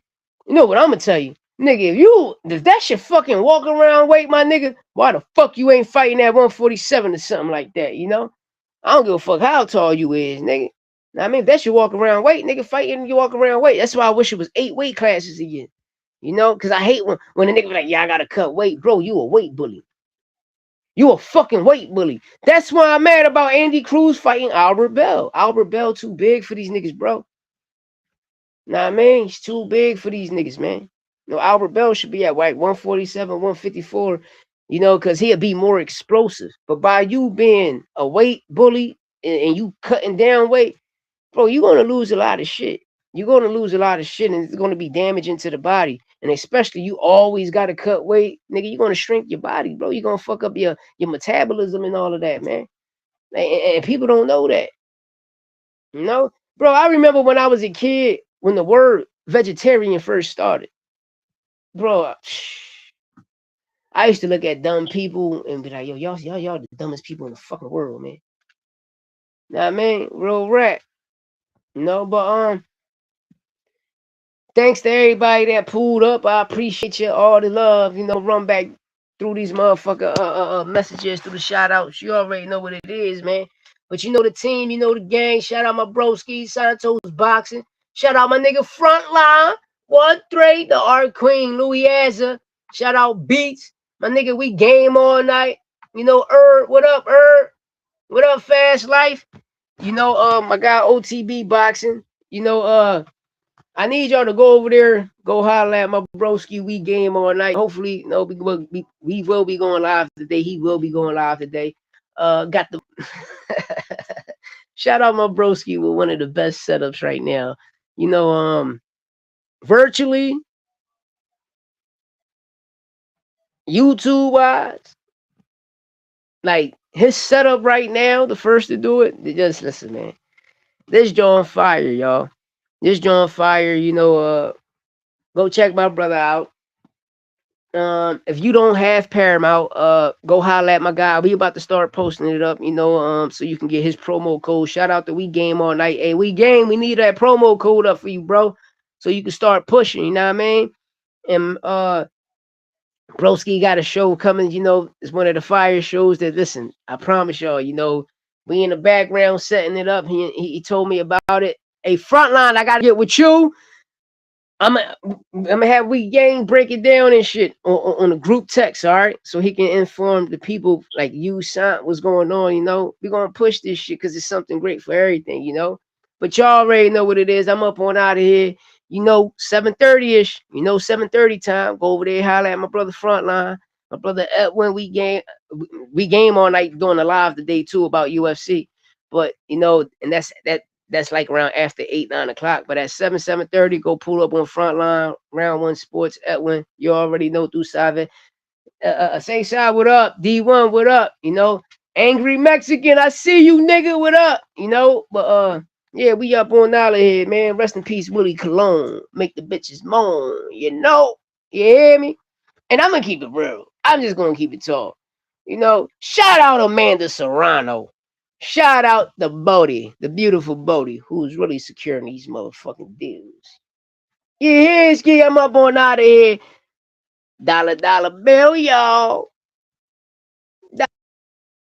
you know what I'm gonna tell you, nigga. If that's your fucking walk around weight, my nigga, why the fuck you ain't fighting at 147 or something like that? I don't give a fuck how tall you is, nigga. Now, I mean, if that's your walk around weight, nigga, fighting your walk around weight. That's why I wish it was 8 weight classes again. Because I hate when a nigga be like, yeah, I gotta cut weight, bro. You a weight bully. You a fucking weight bully. That's why I'm mad about Andy Cruz fighting Albert Bell. Albert Bell too big for these niggas, bro. Nah, I mean, he's too big for these niggas, man. Albert Bell should be at like 147, 154, because he'll be more explosive. But by you being a weight bully and you cutting down weight, bro, you're going to lose a lot of shit. You're going to lose a lot of shit, and it's going to be damaging to the body. And especially you always got to cut weight, nigga, you're going to shrink your body, bro. You're going to fuck up your metabolism and all of that, man. And people don't know that. Bro, I remember when I was a kid, when the word vegetarian first started. Bro, I used to look at dumb people and be like, yo, y'all the dumbest people in the fucking world, man. Nah, man, real rap. But thanks to everybody that pulled up. I appreciate you, all the love. Run back through these motherfucker messages, through the shout outs. You already know what it is, man. But the team, the gang. Shout out my broski, Santos Boxing. Shout out my nigga Frontline, 1-3, the Art Queen, Louis Azza. Shout out Beats. My nigga, we game all night. What up, What up, Fast Life? My guy OTB Boxing. I need y'all to go over there, go holler at my broski. We game all night. Hopefully, we will be going live today. He will be going live today. Got the shout out my broski with one of the best setups right now. Virtually, YouTube wise, like his setup right now, the first to do it. Just listen, man. This joint fire, y'all. This joint fire. Go check my brother out. If you don't have Paramount, go holler at my guy. We about to start posting it up, so you can get his promo code. Shout out to We Game All Night. Hey, We Game, we need that promo code up for you, bro, so you can start pushing. You know what I mean? And Broski got a show coming. It's one of the fire shows that. Listen, I promise y'all. We in the background setting it up. He told me about it. Hey, Frontline, I gotta get with you. I'm gonna have We Gang break it down and shit on a group text, all right? So he can inform the people like you, son, what's going on. We're gonna push this shit because it's something great for everything. But y'all already know what it is. I'm up on out of here. 7:30ish. 7:30 time. Go over there, holler at my brother Frontline, my brother Edwin. We game all night, doing a live today too about UFC. But and that's like around after 8, 9 o'clock. But at 7:30, go pull up on Frontline, Round One Sports, Edwin. You already know through Sabe. Say side, what up? D1, what up? Angry Mexican, I see you, nigga. What up? But yeah, we up on out of here, man. Rest in peace, Willie Colon. Make the bitches moan. You hear me? And I'm gonna keep it real. I'm just gonna keep it tall. Shout out Amanda Serrano. Shout out the Bodie, the beautiful Bodie, who's really securing these motherfucking deals. You hear, Ski? I'm up on out of here. Dollar bill, y'all. Dollar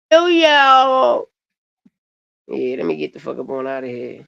bill, y'all. Yeah, let me get the fuck up on out of here.